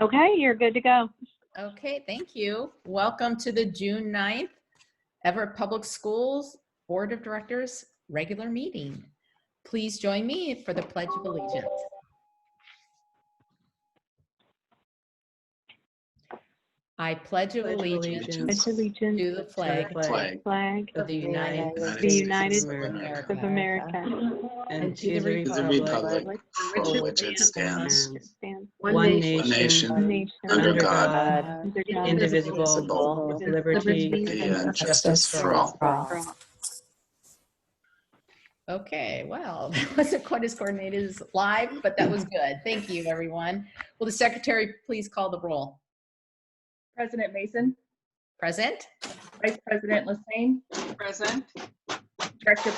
Okay, you're good to go. Okay, thank you. Welcome to the June 9th Everett Public Schools Board of Directors regular meeting. Please join me for the Pledge of Allegiance. I pledge allegiance to the flag Flag of the United the States United of States of America America and to the republic for which it stands one nation, under God, under God, indivisible, with liberty and justice for all. Okay, well, that wasn't quite as coordinated as live, but that was good. Thank you, everyone. Will the secretary please call the roll? President Mason, Present? Vice President Lassane, Present. Director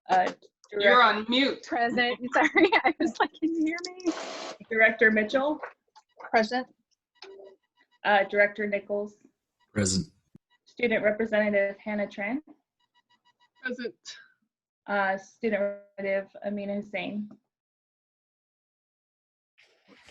Byrd, You're on mute. Present. Sorry, I was like, can you hear me? Director Mitchell, Present. Director Nichols, Present. Student Representative Hannah Tran, Present. Student Representative Amina Hussein.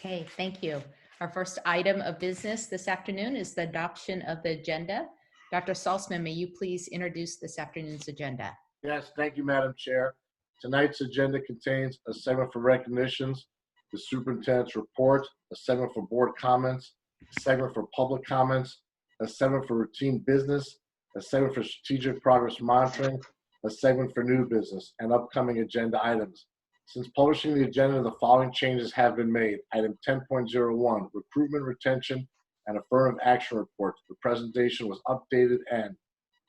Okay, thank you. Our first item of business this afternoon is the adoption of the agenda. Dr. Salzman, may you please introduce this afternoon's agenda? Yes, thank you, Madam Chair. Tonight's agenda contains a segment for recognitions, the superintendent's report, a segment for board comments, a segment for public comments, a segment for routine business, a segment for strategic progress monitoring, a segment for new business, and upcoming agenda items. Since publishing the agenda, the following changes have been made. Item 10.01, recruitment, retention, and affirmative action reports. The presentation was updated, and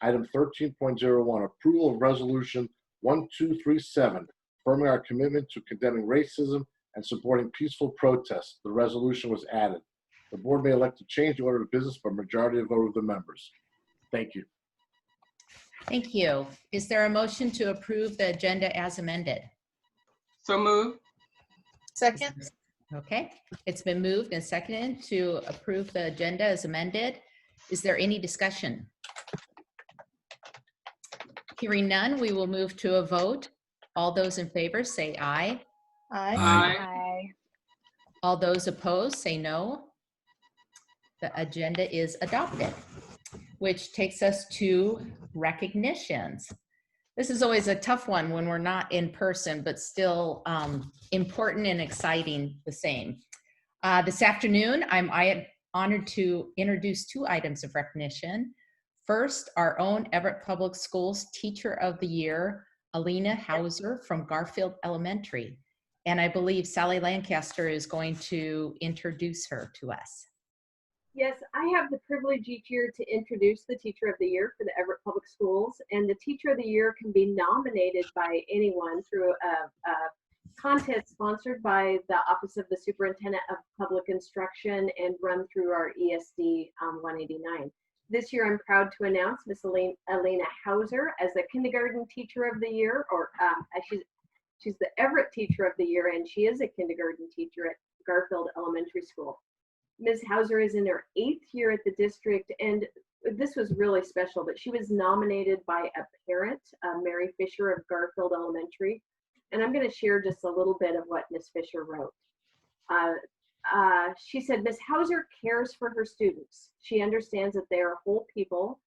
item 13.01, approval of resolution 1237, affirming our commitment to condemning racism and supporting peaceful protests. The resolution was added. The board may elect to change the order of business by majority of vote of the members. Thank you. Thank you. Is there a motion to approve the agenda as amended? So moved. Second. Okay, it's been moved and seconded to approve the agenda as amended. Is there any discussion? Hearing none, we will move to a vote. All those in favor say aye. Aye. All those opposed say no. The agenda is adopted, which takes us to recognitions. This is always a tough one when we're not in person, but still important and exciting the same. This afternoon, I'm honored to introduce two items of recognition. First, our own Everett Public Schools Teacher of the Year, Alina Hauser from Garfield Elementary. And I believe Sally Lancaster is going to introduce her to us. Yes, I have the privilege each year to introduce the Teacher of the Year for the Everett Public Schools, and the Teacher of the Year can be nominated by anyone through a contest sponsored by the Office of the Superintendent of Public Instruction and run through our ESD 189. This year, I'm proud to announce Miss Alina Hauser as the Kindergarten Teacher of the Year, or she's the Everett Teacher of the Year, and she is a kindergarten teacher at Garfield Elementary School. Ms. Hauser is in her 8th year at the district, and this was really special, but she was nominated by a parent, Mary Fisher of Garfield Elementary, and I'm going to share just a little bit of what Ms. Fisher wrote. She said, Ms. Hauser cares for her students. She understands that they are whole people,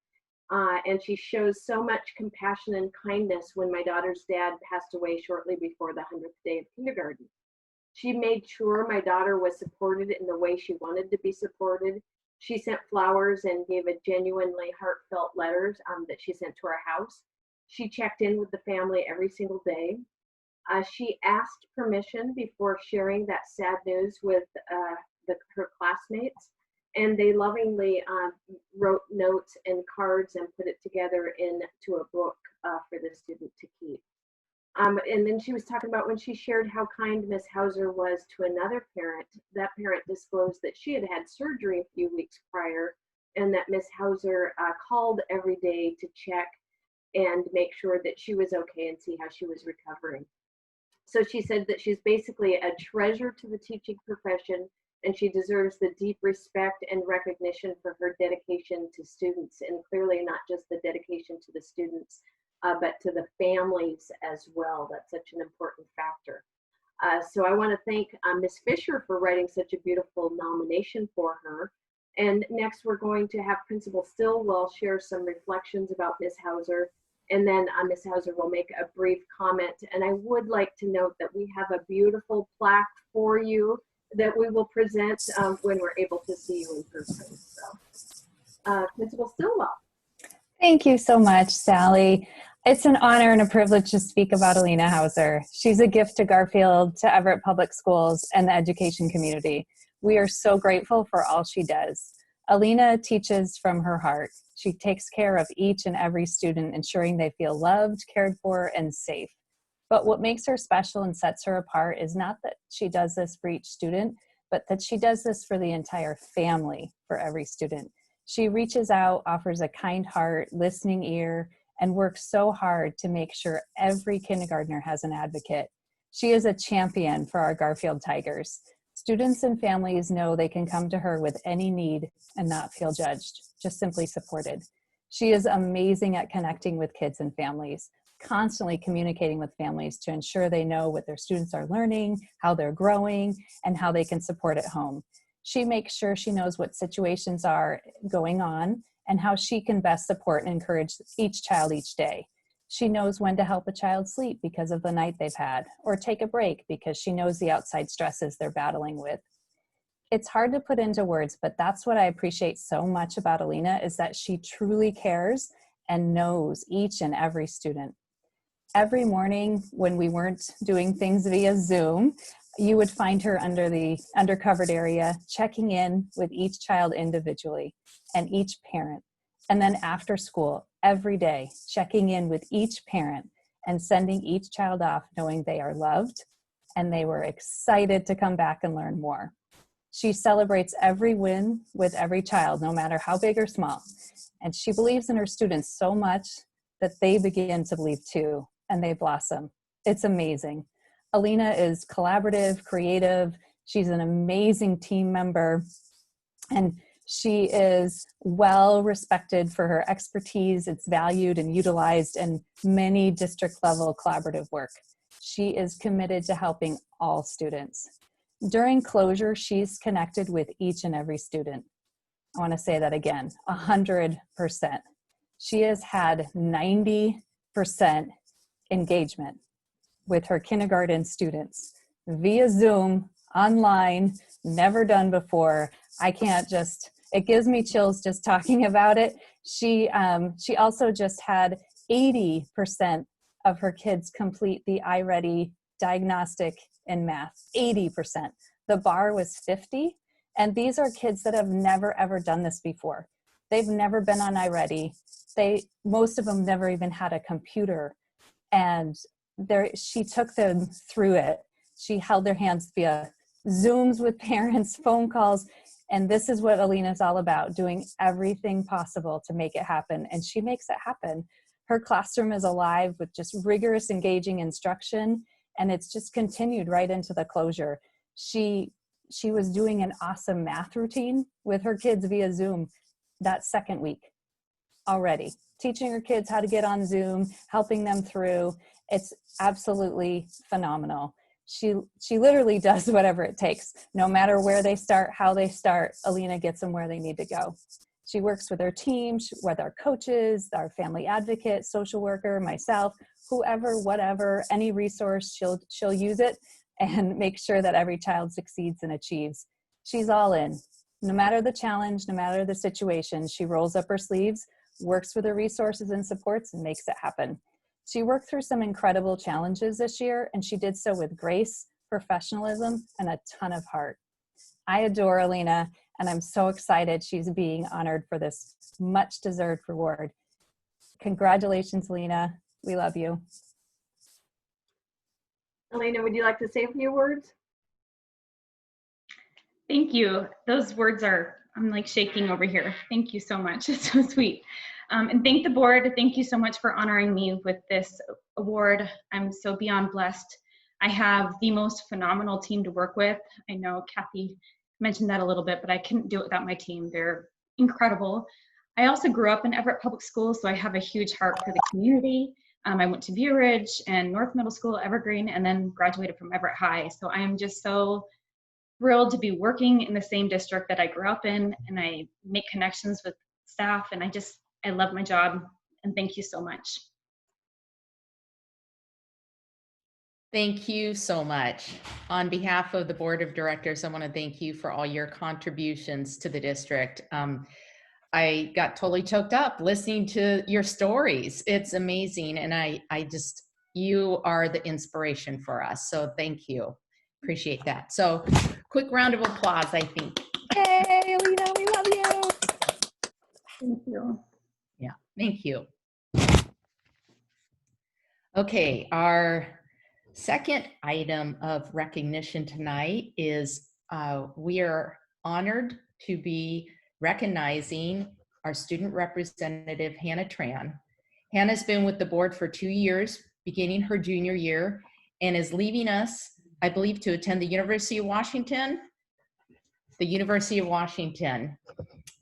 and she shows so much compassion and kindness when my daughter's dad passed away shortly before the 100th day of kindergarten. She made sure my daughter was supported in the way she wanted to be supported. She sent flowers and gave a genuinely heartfelt letters that she sent to our house. She checked in with the family every single day. She asked permission before sharing that sad news with her classmates, and they lovingly wrote notes and cards and put it together into a book for the student to keep. And then she was talking about when she shared how kind Miss Hauser was to another parent. That parent disclosed that she had had surgery a few weeks prior, and that Miss Hauser called every day to check and make sure that she was okay and see how she was recovering. So she said that she's basically a treasure to the teaching profession, and she deserves the deep respect and recognition for her dedication to students, and clearly not just the dedication to the students, but to the families as well. That's such an important factor. So I want to thank Ms. Fisher for writing such a beautiful nomination for her. And next we're going to have Principal Stillwell share some reflections about Ms. Hauser. And then Ms. Hauser will make a brief comment. And I would like to note that we have a beautiful plaque for you that we will present when we're able to see you in person. So Principal Stillwell. Thank you so much, Sally. It's an honor and a privilege to speak about Alina Hauser. She's a gift to Garfield, to Everett Public Schools, and the education community. We are so grateful for all she does. Alina teaches from her heart. She takes care of each and every student, ensuring they feel loved, cared for, and safe. But what makes her special and sets her apart is not that she does this for each student, but that she does this for the entire family, for every student. She reaches out, offers a kind heart, listening ear, and works so hard to make sure every kindergartner has an advocate. She is a champion for our Garfield Tigers. Students and families know they can come to her with any need and not feel judged, just simply supported. She is amazing at connecting with kids and families, constantly communicating with families to ensure they know what their students are learning, how they're growing, and how they can support at home. She makes sure she knows what situations are going on and how she can best support and encourage each child each day. She knows when to help a child sleep because of the night they've had, or take a break because she knows the outside stresses they're battling with. It's hard to put into words, but that's what I appreciate so much about Alina, is that she truly cares and knows each and every student. Every morning when we weren't doing things via Zoom, you would find her under the undercovered area, checking in with each child individually and each parent. And then after school, every day, checking in with each parent and sending each child off knowing they are loved and they were excited to come back and learn more. She celebrates every win with every child, no matter how big or small. And she believes in her students so much that they begin to believe too, and they blossom. It's amazing. Alina is collaborative, creative. She's an amazing team member, and she is well respected for her expertise. It's valued and utilized in many district level collaborative work. She is committed to helping all students. During closure, she's connected with each and every student. I want to say that again, 100%. She has had 90% engagement with her kindergarten students via Zoom, online, never done before. I can't just, it gives me chills just talking about it. She also just had 80% of her kids complete the iReady diagnostic in math, 80%. The bar was 50, and these are kids that have never ever done this before. They've never been on iReady. Most of them never even had a computer, and she took them through it. She held their hands via Zooms with parents, phone calls, and this is what Alina's all about, doing everything possible to make it happen, and she makes it happen. Her classroom is alive with just rigorous, engaging instruction, and it's just continued right into the closure. She was doing an awesome math routine with her kids via Zoom that second week already, teaching her kids how to get on Zoom, helping them through. It's absolutely phenomenal. She literally does whatever it takes. No matter where they start, how they start, Alina gets them where they need to go. She works with her team, with our coaches, our family advocate, social worker, myself, whoever, whatever, any resource, she'll use it and make sure that every child succeeds and achieves. She's all in. No matter the challenge, no matter the situation, she rolls up her sleeves, works with her resources and supports, and makes it happen. She worked through some incredible challenges this year, and she did so with grace, professionalism, and a ton of heart. I adore Alina, and I'm so excited she's being honored for this much-deserved reward. Congratulations, Alina. We love you. Alina, would you like to say a few words? Thank you. Those words I'm like shaking over here. Thank you so much. It's so sweet. And thank the board. Thank you so much for honoring me with this award. I'm so beyond blessed. I have the most phenomenal team to work with. I know Kathy mentioned that a little bit, but I couldn't do it without my team. They're incredible. I also grew up in Everett Public Schools, so I have a huge heart for the community. I went to View Ridge and North Middle School, Evergreen, and then graduated from Everett High. So I am just so thrilled to be working in the same district that I grew up in, and I make connections with staff, and I love my job, and thank you so much. Thank you so much. On behalf of the Board of Directors, I want to thank you for all your contributions to the district. I got totally choked up listening to your stories. It's amazing. And you are the inspiration for us. So thank you. Appreciate that. So quick round of applause, I think. Yay, Alina, we love you. Thank you. Yeah, thank you. Okay, our second item of recognition tonight is we are honored to be recognizing our student representative, Hannah Tran. Hannah's been with the board for 2 years, beginning her junior year, and is leaving us, I believe, to attend the University of Washington. The University of Washington.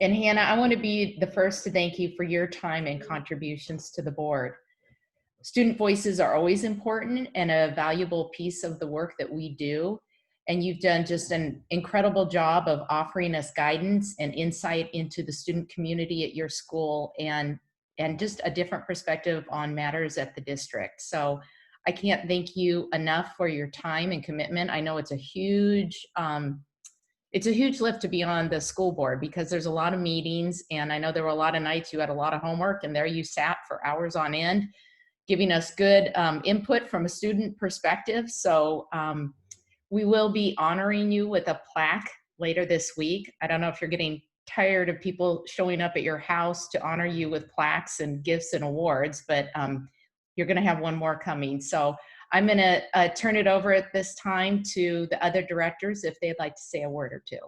And Hannah, I want to be the first to thank you for your time and contributions to the board. Student voices are always important and a valuable piece of the work that we do. And you've done just an incredible job of offering us guidance and insight into the student community at your school and just a different perspective on matters at the district. So I can't thank you enough for your time and commitment. I know it's a huge lift to be on the school board because there's a lot of meetings, and I know there were a lot of nights you had a lot of homework, and there you sat for hours on end giving us good input from a student perspective. So we will be honoring you with a plaque later this week. I don't know if you're getting tired of people showing up at your house to honor you with plaques and gifts and awards, but you're going to have one more coming. So I'm going to turn it over at this time to the other directors if they'd like to say a word or two.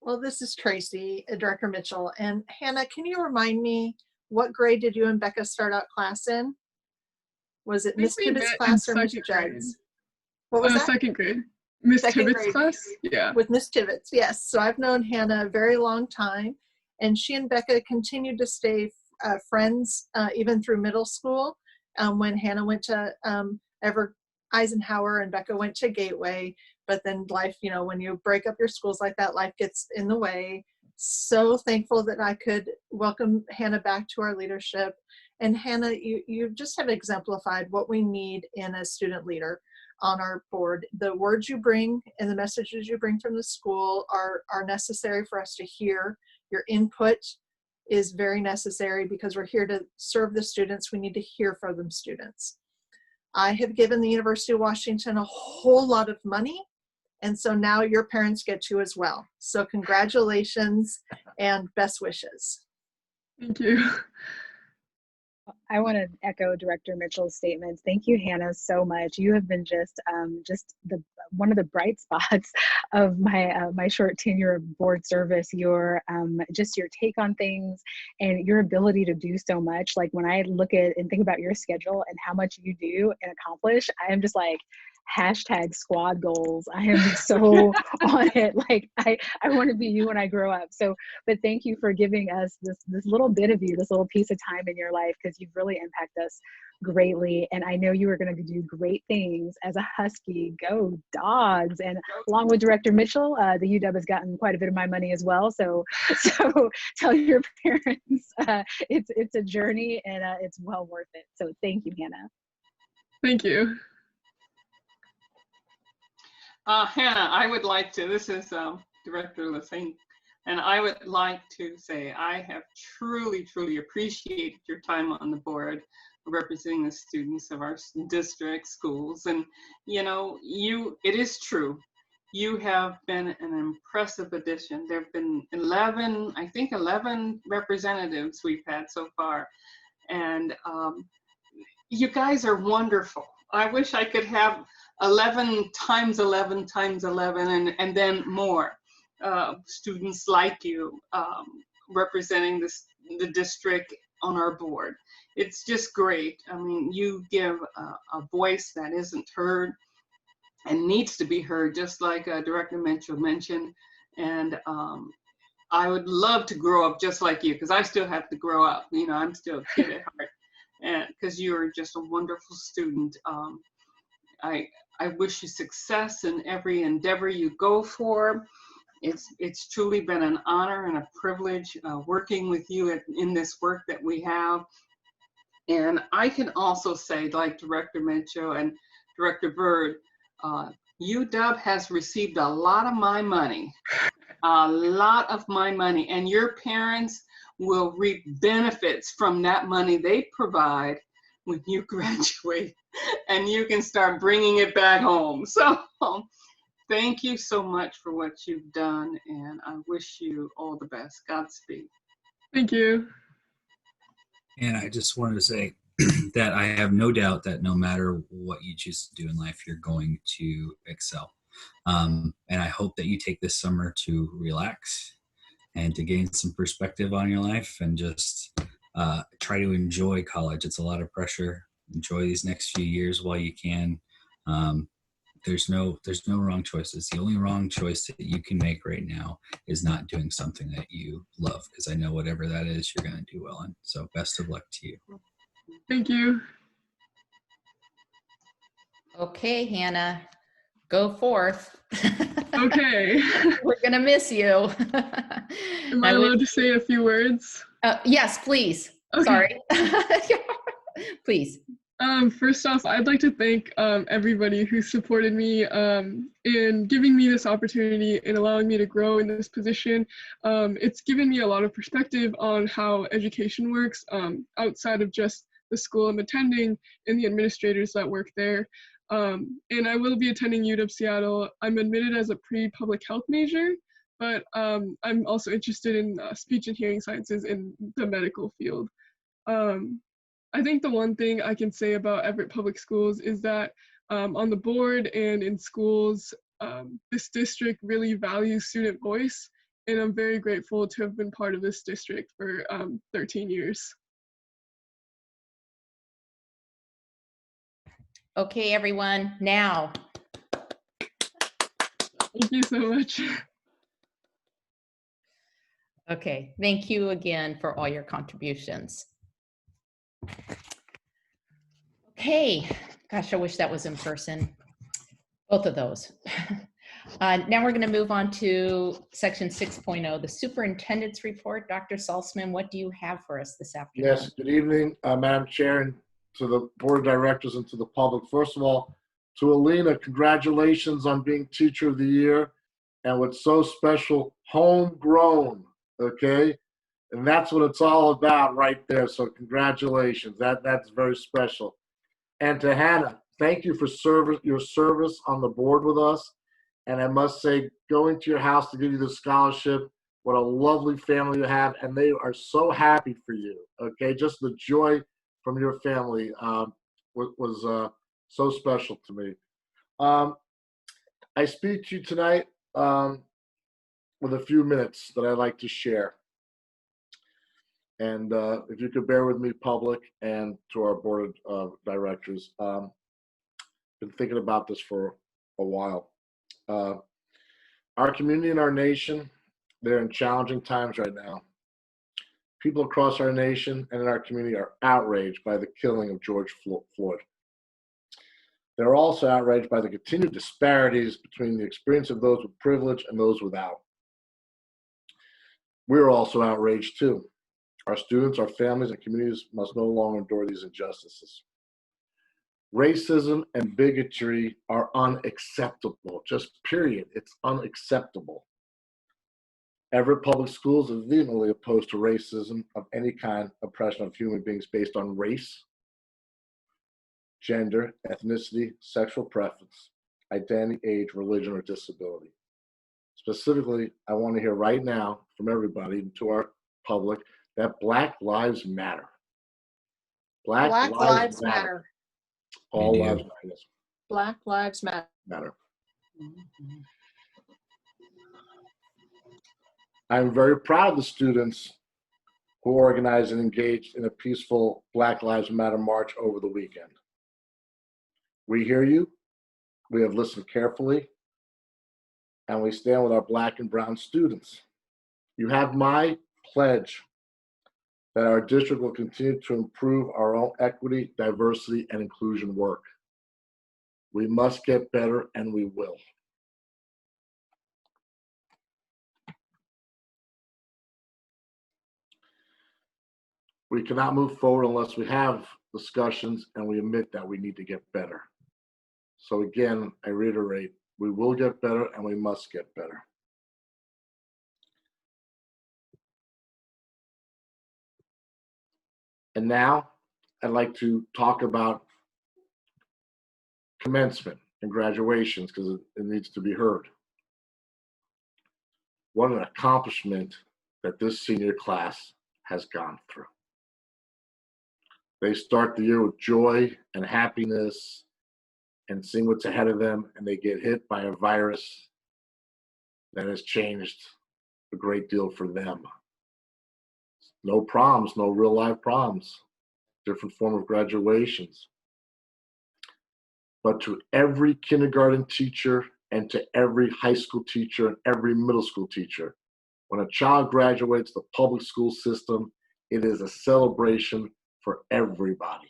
Well, this is Tracy, Director Mitchell. And Hannah, can you remind me, what grade did you and Becca start out class in? Was it Miss Tibbetts' class or Miss Judd's? What was that? Second grade. Miss Second Tibbetts' grade. class? Yeah. With Miss Tibbetts, yes. So I've known Hannah a very long time, and she and Becca continued to stay friends even through middle school. When Hannah went to Everett Eisenhower and Becca went to Gateway, but then life, when you break up your schools like that, life gets in the way. So thankful that I could welcome Hannah back to our leadership. And Hannah, you just have exemplified what we need in a student leader on our board. The words you bring and the messages you bring from the school are necessary for us to hear. Your input is very necessary because we're here to serve the students. We need to hear from them students. I have given the University of Washington a whole lot of money, and so now your parents get to as well. So congratulations and best wishes. Thank you. I want to echo Director Mitchell's statements. Thank you, Hannah, so much. You have been just one of the bright spots of my short tenure of board service. Your take on things and your ability to do so much. Like when I look at and think about your schedule and how much you do and accomplish, I am just like, #squad goals. I am so on it. Like I want to be you when I grow up. So, but thank you for giving us this little bit of you, this little piece of time in your life, because you've really impacted us greatly. And I know you are going to do great things as a Husky. Go Dogs! And along with Director Mitchell, the UW has gotten quite a bit of my money as well. So tell your parents it's a journey and it's well worth it. So thank you, Hannah. Thank you. Hannah, I would like to, this is Director Lassane, and I would like to say I have truly, truly appreciated your time on the board representing the students of our district schools. And, it is true. You have been an impressive addition. There have been 11 representatives we've had so far. And you guys are wonderful. I wish I could have 11 times 11 times 11 and then more students like you representing the district on our board. It's just great. I mean, you give a voice that isn't heard and needs to be heard, just like Director Mitchell mentioned. And I would love to grow up just like you, because I still have to grow up. You know, I'm still a kid at heart, and because you're just a wonderful student. I wish you success in every endeavor you go for. It's truly been an honor and a privilege working with you in this work that we have. And I can also say, like Director Mencho and Director Bird, UW has received a lot of my money, and your parents will reap benefits from that money they provide when you graduate, and you can start bringing it back home. So thank you so much for what you've done, and I wish you all the best. Godspeed. Thank you. And I just wanted to say that I have no doubt that no matter what you choose to do in life, you're going to excel. And I hope that you take this summer to relax and to gain some perspective on your life and just try to enjoy college. It's a lot of pressure. Enjoy these next few years while you can. There's no wrong choices. The only wrong choice that you can make right now is not doing something that you love, because I know whatever that is, you're going to do well in. So best of luck to you. Thank you. Okay, Hannah, go forth. Okay. We're gonna miss you. Am I allowed to say a few words? Yes, please. Okay. Sorry. Please. First off, I'd like to thank everybody who supported me in giving me this opportunity and allowing me to grow in this position. It's given me a lot of perspective on how education works outside of just the school I'm attending and the administrators that work there. And I will be attending UW Seattle. I'm admitted as a pre-public health major, but I'm also interested in speech and hearing sciences in the medical field. I think the one thing I can say about Everett Public Schools is that on the board and in schools, this district really values student voice, and I'm very grateful to have been part of this district for 13 years. Okay, everyone, now. Thank you so much. Okay, thank you again for all your contributions. Okay, gosh, I wish that was in person. Both of those. Now we're going to move on to section 6.0, the superintendent's report. Dr. Salzman, what do you have for us this afternoon? Yes, good evening, Madam Chair, and to the board of directors and to the public. First of all, to Alina, congratulations on being Teacher of the Year, and what's so special, homegrown, okay? And that's what it's all about right there, so congratulations. That's very special. And to Hannah, thank you for your service on the board with us. And I must say, going to your house to give you the scholarship, what a lovely family you have, and they are so happy for you, okay? Just the joy from your family was so special to me. I speak to you tonight with a few minutes that I'd like to share. And if you could bear with me, public, and to our board of directors, been thinking about this for a while. Our community and our nation, they're in challenging times right now. People across our nation and in our community are outraged by the killing of George Floyd. They're also outraged by the continued disparities between the experience of those with privilege and those without. We're also outraged too. Our students, our families, and communities must no longer endure these injustices. Racism and bigotry are unacceptable, just period. It's unacceptable. Everett Public Schools is vehemently opposed to racism of any kind, oppression of human beings based on race, gender, ethnicity, sexual preference, identity, age, religion, or disability. Specifically, I want to hear right now from everybody, to our public, that Black Lives Matter. Black Lives Matter. All lives matter. Black Lives Matter. I'm very proud of the students who organized and engaged in a peaceful Black Lives Matter march over the weekend. We hear you, we have listened carefully, and we stand with our Black and brown students. You have my pledge that our district will continue to improve our own equity, diversity, and inclusion work. We must get better, and we will. We cannot move forward unless we have discussions and we admit that we need to get better. So again, I reiterate, we will get better and we must get better. And now I'd like to talk about commencement and graduations because it needs to be heard. What an accomplishment that this senior class has gone through. They start the year with joy and happiness and seeing what's ahead of them, and they get hit by a virus that has changed a great deal for them. No proms, no real life proms, different form of graduations. But to every kindergarten teacher and to every high school teacher and every middle school teacher, when a child graduates the public school system, it is a celebration for everybody.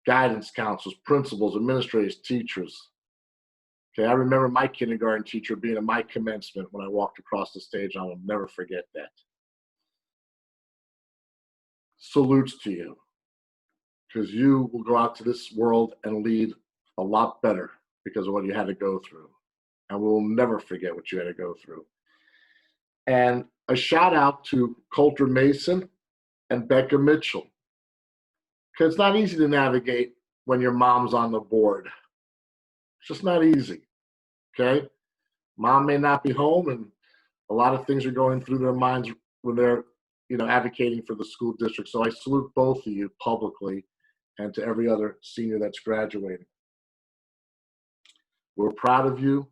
Guidance counselors, principals, administrators, teachers. Okay, I remember my kindergarten teacher being at my commencement when I walked across the stage. I will never forget that. Salutes to you, because you will go out to this world and lead a lot better because of what you had to go through. And we will never forget what you had to go through. And a shout out to Coulter Mason and Becca Mitchell, because it's not easy to navigate when your mom's on the board. It's just not easy, okay? Mom may not be home, and a lot of things are going through their minds when they're, advocating for the school district. So I salute both of you publicly and to every other senior that's graduating. We're proud of you.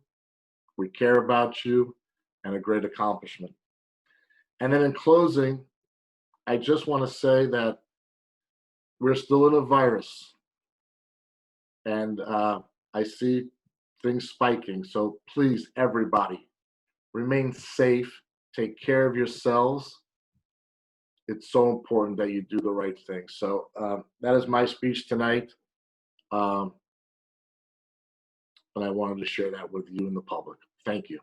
We care about you, and a great accomplishment. And then in closing, I just want to say that we're still in a virus, and I see things spiking. So please, everybody, remain safe. Take care of yourselves. It's so important that you do the right thing. So that is my speech tonight. And I wanted to share that with you and the public. Thank you.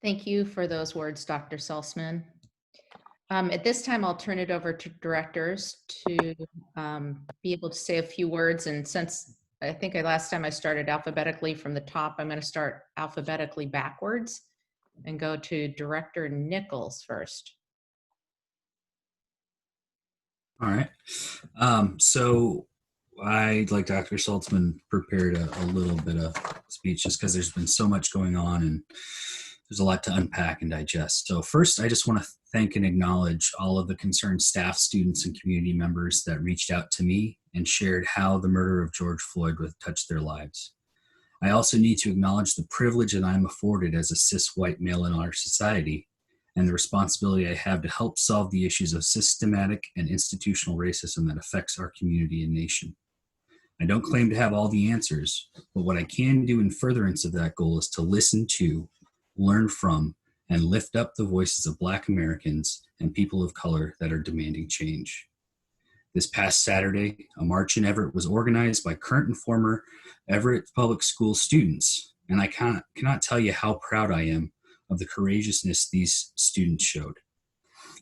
Thank you for those words, Dr. Salzman. At this time, I'll turn it over to directors to be able to say a few words. And since I think last time I started alphabetically from the top, I'm going to start alphabetically backwards and go to Director Nichols first. All right. So I, like Dr. Salzman, prepared a little bit of speech just because there's been so much going on and there's a lot to unpack and digest. So first, I just want to thank and acknowledge all of the concerned staff, students, and community members that reached out to me and shared how the murder of George Floyd would touch their lives. I also need to acknowledge the privilege that I'm afforded as a cis white male in our society and the responsibility I have to help solve the issues of systematic and institutional racism that affects our community and nation. I don't claim to have all the answers, but what I can do in furtherance of that goal is to listen to, learn from, and lift up the voices of Black Americans and people of color that are demanding change. This past Saturday, a march in Everett was organized by current and former Everett Public School students, and I cannot tell you how proud I am of the courageousness these students showed.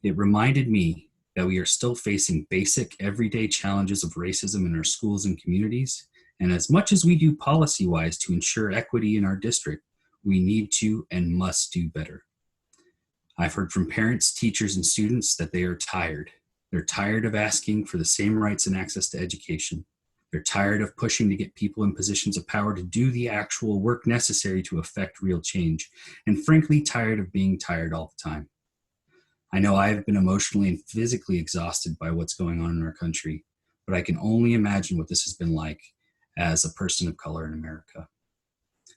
It reminded me that we are still facing basic, everyday challenges of racism in our schools and communities, and as much as we do policy-wise to ensure equity in our district, we need to and must do better. I've heard from parents, teachers, and students that they are tired. They're tired of asking for the same rights and access to education. They're tired of pushing to get people in positions of power to do the actual work necessary to affect real change, and frankly, tired of being tired all the time. I know I have been emotionally and physically exhausted by what's going on in our country, but I can only imagine what this has been like as a person of color in America.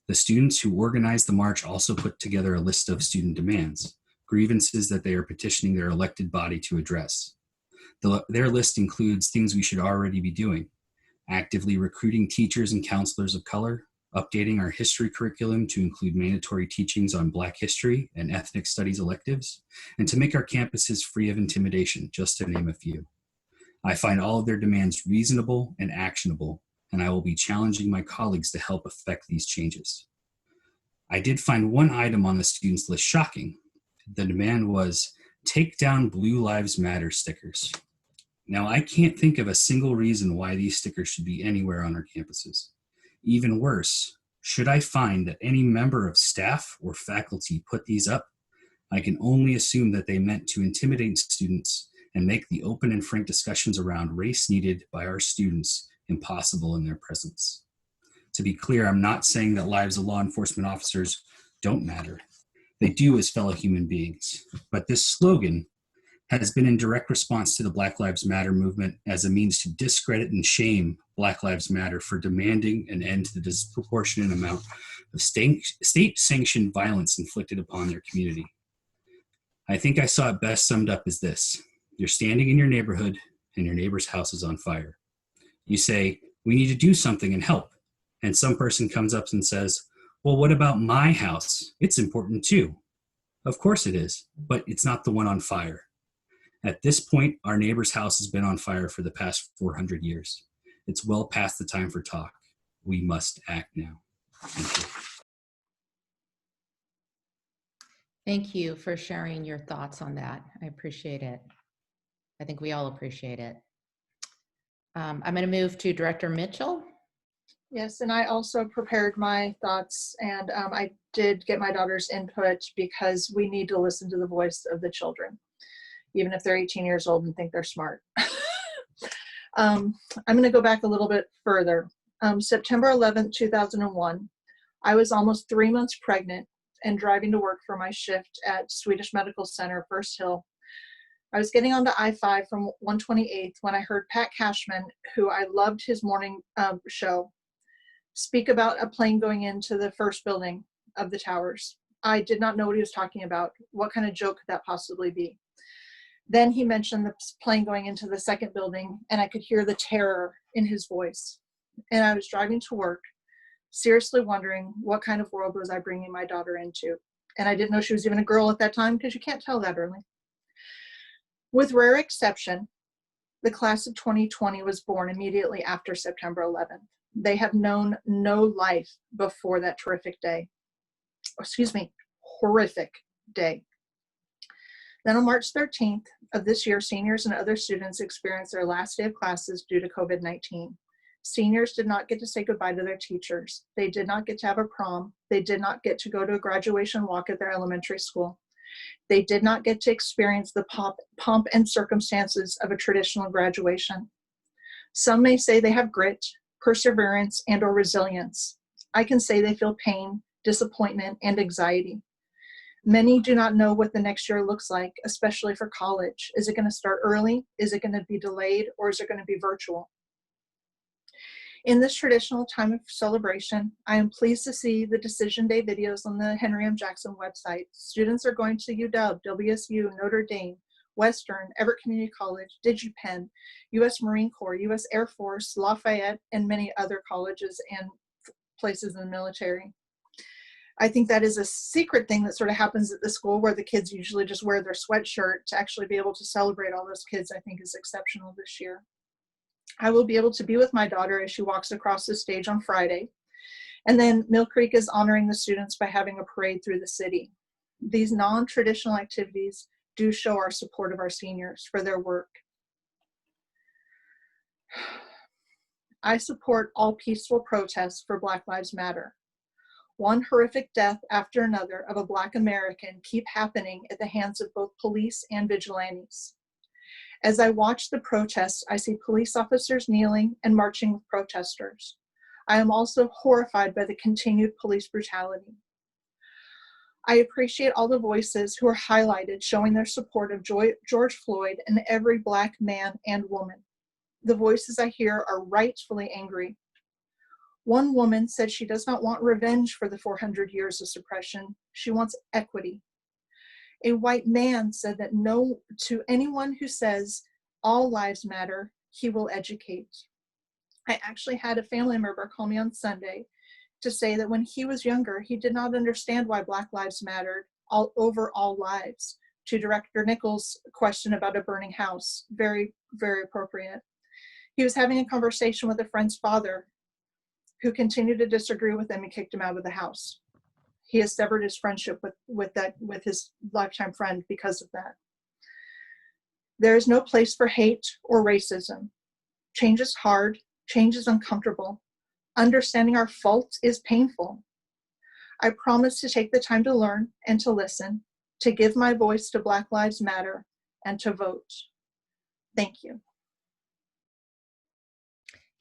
The students who organized the march also put together a list of student demands, grievances that they are petitioning their elected body to address. Their list includes things we should already be doing: actively recruiting teachers and counselors of color, updating our history curriculum to include mandatory teachings on Black history and ethnic studies electives, and to make our campuses free of intimidation, just to name a few. I find all of their demands reasonable and actionable, and I will be challenging my colleagues to help effect these changes. I did find one item on the students' list shocking. The demand was, take down Blue Lives Matter stickers. Now, I can't think of a single reason why these stickers should be anywhere on our campuses. Even worse, should I find that any member of staff or faculty put these up, I can only assume that they meant to intimidate students and make the open and frank discussions around race needed by our students impossible in their presence. To be clear, I'm not saying that lives of law enforcement officers don't matter. They do as fellow human beings. But this slogan has been in direct response to the Black Lives Matter movement as a means to discredit and shame Black Lives Matter for demanding an end to the disproportionate amount of state-sanctioned violence inflicted upon their community. I think I saw it best summed up as this. You're standing in your neighborhood and your neighbor's house is on fire. You say, we need to do something and help. And some person comes up and says, well, what about my house? It's important too. Of course it is, but it's not the one on fire. At this point, our neighbor's house has been on fire for the past 400 years. It's well past the time for talk. We must act now. Thank you. Thank you for sharing your thoughts on that. I appreciate it. I think we all appreciate it. I'm going to move to Director Mitchell. Yes, and I also prepared my thoughts, and I did get my daughter's input because we need to listen to the voice of the children, even if they're 18 years old and think they're smart. I'm going to go back a little bit further. September 11th, 2001, I was almost 3 months pregnant and driving to work for my shift at Swedish Medical Center, First Hill. I was getting onto I-5 from 128th when I heard Pat Cashman, who I loved his morning show, speak about a plane going into the first building of the towers. I did not know what he was talking about. What kind of joke could that possibly be? Then he mentioned the plane going into the second building, and I could hear the terror in his voice. And I was driving to work, seriously wondering what kind of world was I bringing my daughter into. And I didn't know she was even a girl at that time because you can't tell that early. With rare exception, the class of 2020 was born immediately after September 11th. They have known no life before that horrific day. Then on March 13th of this year, seniors and other students experienced their last day of classes due to COVID-19. Seniors did not get to say goodbye to their teachers. They did not get to have a prom. They did not get to go to a graduation walk at their elementary school. They did not get to experience the pomp and circumstances of a traditional graduation. Some may say they have grit, perseverance, and or resilience. I can say they feel pain, disappointment, and anxiety. Many do not know what the next year looks like, especially for college. Is it going to start early? Is it going to be delayed? Or is it going to be virtual? In this traditional time of celebration, I am pleased to see the Decision Day videos on the Henry M. Jackson website. Students are going to UW, WSU, Notre Dame, Western, Everett Community College, DigiPenn, U.S. Marine Corps, U.S. Air Force, Lafayette, and many other colleges and places in the military. I think that is a secret thing that sort of happens at the school where the kids usually just wear their sweatshirt. To actually be able to celebrate all those kids, I think, is exceptional this year. I will be able to be with my daughter as she walks across the stage on Friday. And then Mill Creek is honoring the students by having a parade through the city. These non-traditional activities do show our support of our seniors for their work. I support all peaceful protests for Black Lives Matter. One horrific death after another of a Black American keep happening at the hands of both police and vigilantes. As I watch the protests, I see police officers kneeling and marching with protesters. I am also horrified by the continued police brutality. I appreciate all the voices who are highlighted showing their support of George Floyd and every Black man and woman. The voices I hear are rightfully angry. One woman said she does not want revenge for the 400 years of suppression. She wants equity. A white man said that no to anyone who says all lives matter, he will educate. I actually had a family member call me on Sunday to say that when he was younger, he did not understand why Black lives mattered over all lives. To Director Nichols' question about a burning house, very, very appropriate. He was having a conversation with a friend's father who continued to disagree with him and kicked him out of the house. He has severed his friendship with his lifetime friend because of that. There is no place for hate or racism. Change is hard. Change is uncomfortable. Understanding our faults is painful. I promise to take the time to learn and to listen, to give my voice to Black Lives Matter, and to vote. Thank you.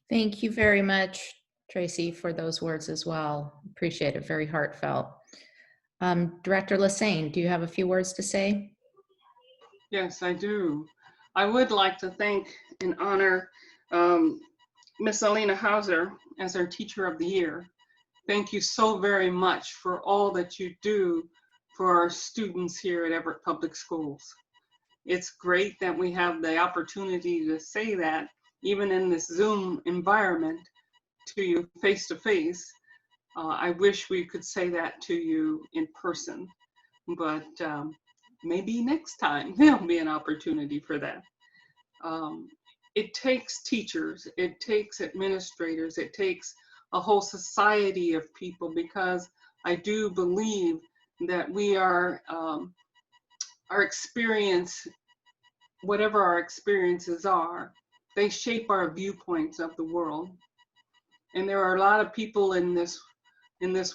Thank you very much, Tracy, for those words as well. Appreciate it, very heartfelt. Director Lassane, do you have a few words to say? Yes, I do. I would like to thank and honor Miss Alina Hauser as our Teacher of the Year. Thank you so very much for all that you do for our students here at Everett Public Schools. It's great that we have the opportunity to say that, even in this Zoom environment, to you face to face. I wish we could say that to you in person, but maybe next time there'll be an opportunity for that. It takes teachers, it takes administrators, it takes a whole society of people, because I do believe that we are, our experience, whatever our experiences are, they shape our viewpoints of the world. And there are a lot of people in this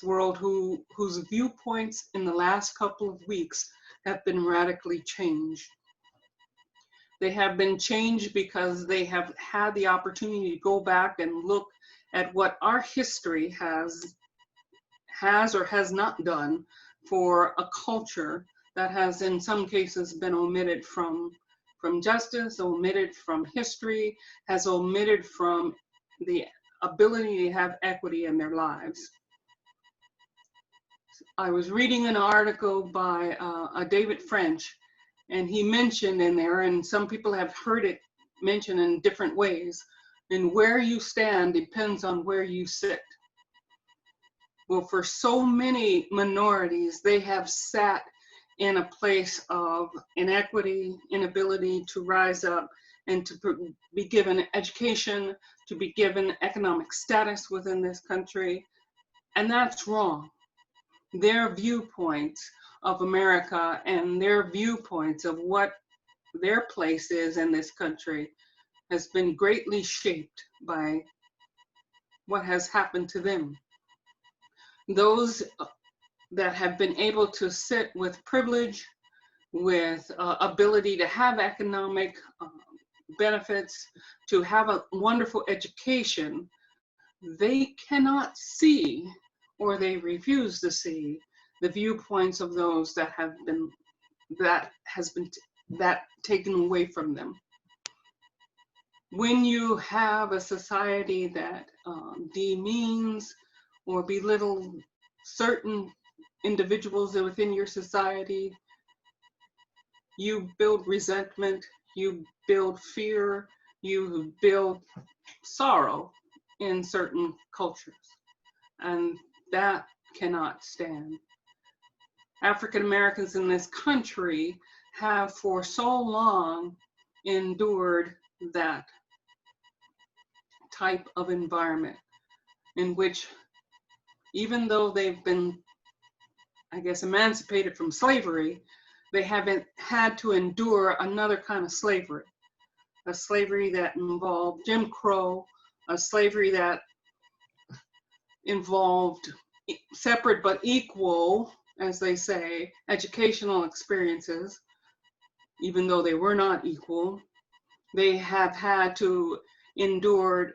world whose viewpoints in the last couple of weeks have been radically changed. They have been changed because they have had the opportunity to go back and look at what our history has or has not done for a culture that has in some cases been omitted from justice, omitted from history, has omitted from the ability to have equity in their lives. I was reading an article by a David French, and he mentioned in there, and some people have heard it mentioned in different ways, and where you stand depends on where you sit. Well, for so many minorities, they have sat in a place of inequity, inability to rise up and to be given education, to be given economic status within this country, and that's wrong. Their viewpoints of America and their viewpoints of what their place is in this country has been greatly shaped by what has happened to them. Those that have been able to sit with privilege, with ability to have economic benefits, to have a wonderful education, they cannot see, or they refuse to see, the viewpoints of those that has been taken away from them. When you have a society that demeans or belittle certain individuals within your society, you build resentment, you build fear, you build sorrow in certain cultures, and that cannot stand. African Americans in this country have for so long endured that type of environment in which, even though they've been, I guess, emancipated from slavery, they haven't had to endure another kind of slavery, a slavery that involved Jim Crow, a slavery that involved separate but equal, as they say, educational experiences, even though they were not equal. They have had to endure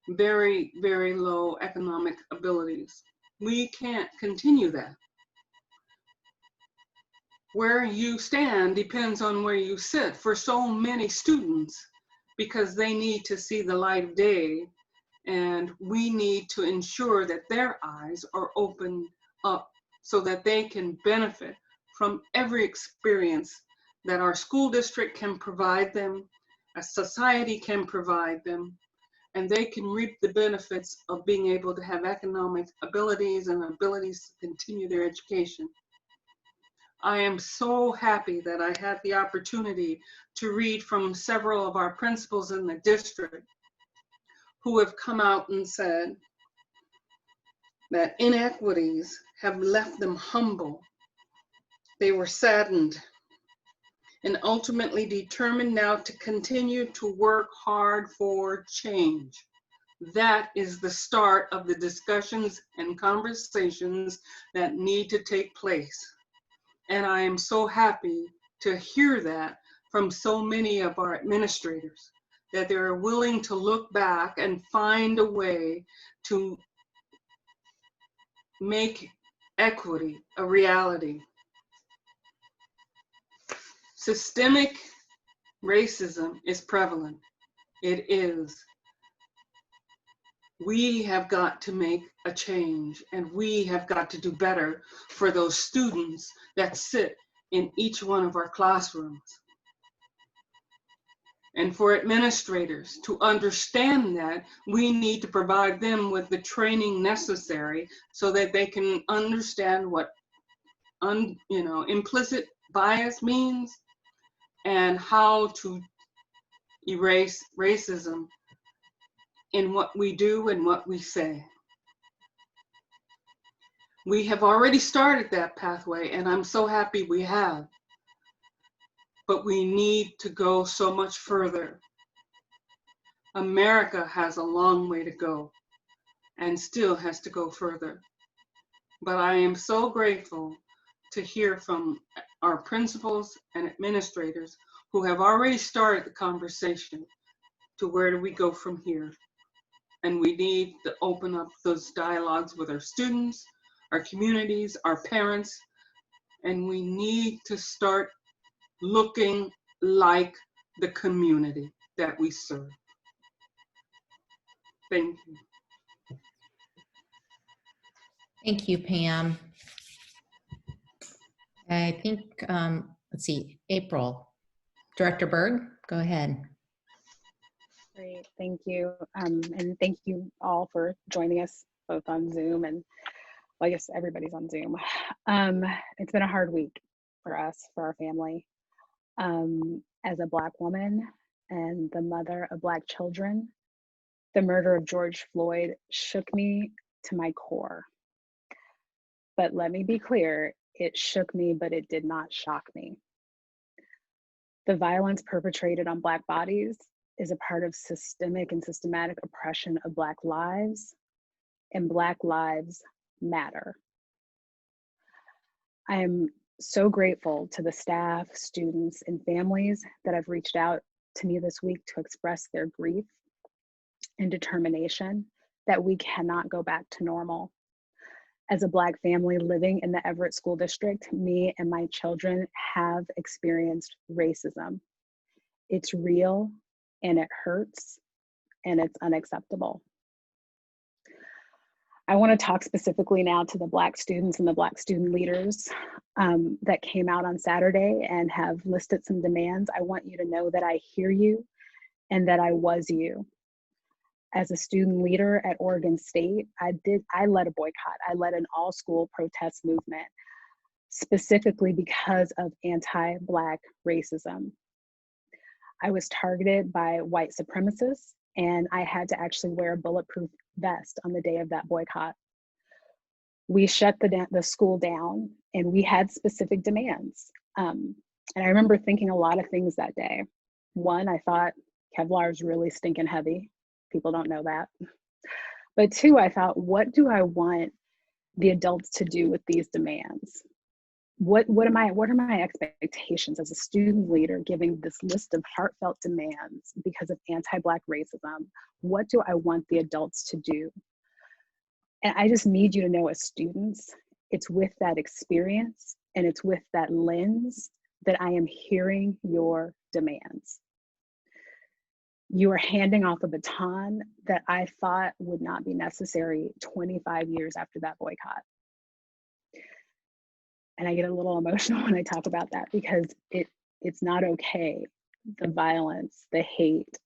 very, very low economic abilities. We can't continue that. Where you stand depends on where you sit for so many students, because they need to see the light of day, and we need to ensure that their eyes are opened up so that they can benefit from every experience that our school district can provide them, a society can provide them, and they can reap the benefits of being able to have economic abilities and abilities to continue their education. I am so happy that I had the opportunity to read from several of our principals in the district who have come out and said that inequities have left them humble. They were saddened and ultimately determined now to continue to work hard for change. That is the start of the discussions and conversations that need to take place. And I am so happy to hear that from so many of our administrators, that they're willing to look back and find a way to make equity a reality. Systemic racism is prevalent. It is. We have got to make a change, and we have got to do better for those students that sit in each one of our classrooms. And for administrators to understand that, we need to provide them with the training necessary so that they can understand what implicit bias means and how to erase racism in what we do and what we say. We have already started that pathway, and I'm so happy we have. But we need to go so much further. America has a long way to go and still has to go further. But I am so grateful to hear from our principals and administrators who have already started the conversation to where do we go from here. And we need to open up those dialogues with our students, our communities, our parents, and we need to start looking like the community that we serve. Thank you. Thank you, Pam. I think, let's see, April. Director Berg, go ahead. Great, thank you. And thank you all for joining us both on Zoom, and well, I guess everybody's on Zoom. It's been a hard week for us, for our family. As a Black woman and the mother of Black children, the murder of George Floyd shook me to my core. But let me be clear, it shook me, but it did not shock me. The violence perpetrated on Black bodies is a part of systemic and systematic oppression of Black lives, and Black lives matter. I am so grateful to the staff, students, and families that have reached out to me this week to express their grief and determination that we cannot go back to normal. As a Black family living in the Everett School District, me and my children have experienced racism. It's real, and it hurts, and it's unacceptable. I want to talk specifically now to the Black students and the Black student leaders that came out on Saturday and have listed some demands. I want you to know that I hear you and that I was you. As a student leader at Oregon State, I led a boycott. I led an all-school protest movement, specifically because of anti-Black racism. I was targeted by white supremacists, and I had to actually wear a bulletproof vest on the day of that boycott. We shut the school down, and we had specific demands. And I remember thinking a lot of things that day. One, I thought Kevlar is really stinking heavy. People don't know that. But two, I thought, what do I want the adults to do with these demands? What are my expectations as a student leader giving this list of heartfelt demands because of anti-Black racism? What do I want the adults to do? And I just need you to know, as students, it's with that experience and it's with that lens that I am hearing your demands. You are handing off a baton that I thought would not be necessary 25 years after that boycott. And I get a little emotional when I talk about that because it's not okay. The violence, the hate,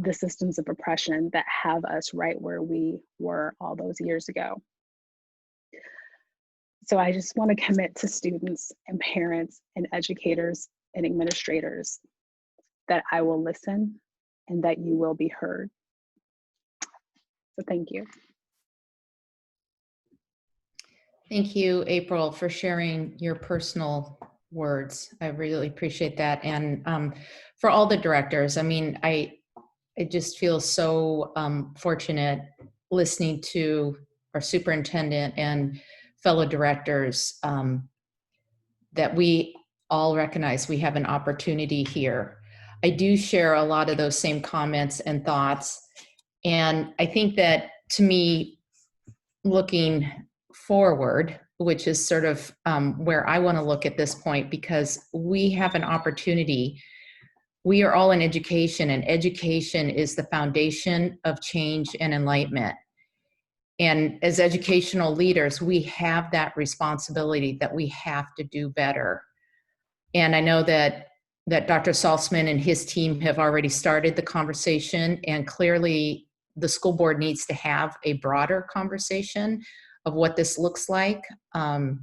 the systems of oppression that have us right where we were all those years ago. So I just want to commit to students and parents and educators and administrators that I will listen and that you will be heard. So thank you. Thank you, April, for sharing your personal words. I really appreciate that. And for all the directors, I mean, I just feel so fortunate listening to our superintendent and fellow directors that we all recognize we have an opportunity here. I do share a lot of those same comments and thoughts. And I think that, to me, looking forward, which is sort of where I want to look at this point, because we have an opportunity. We are all in education, and education is the foundation of change and enlightenment. And as educational leaders, we have that responsibility that we have to do better. And I know that Dr. Salzman and his team have already started the conversation, and clearly the school board needs to have a broader conversation of what this looks like. And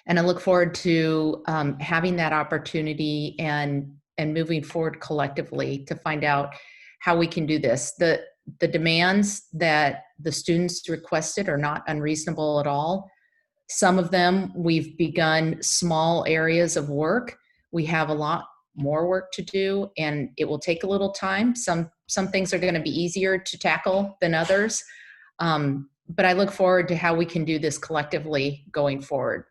I look forward to having that opportunity and moving forward collectively to find out how we can do this. The demands that the students requested are not unreasonable at all. Some of them, we've begun small areas of work. We have a lot more work to do, and it will take a little time. Some things are going to be easier to tackle than others. But I look forward to how we can do this collectively going forward.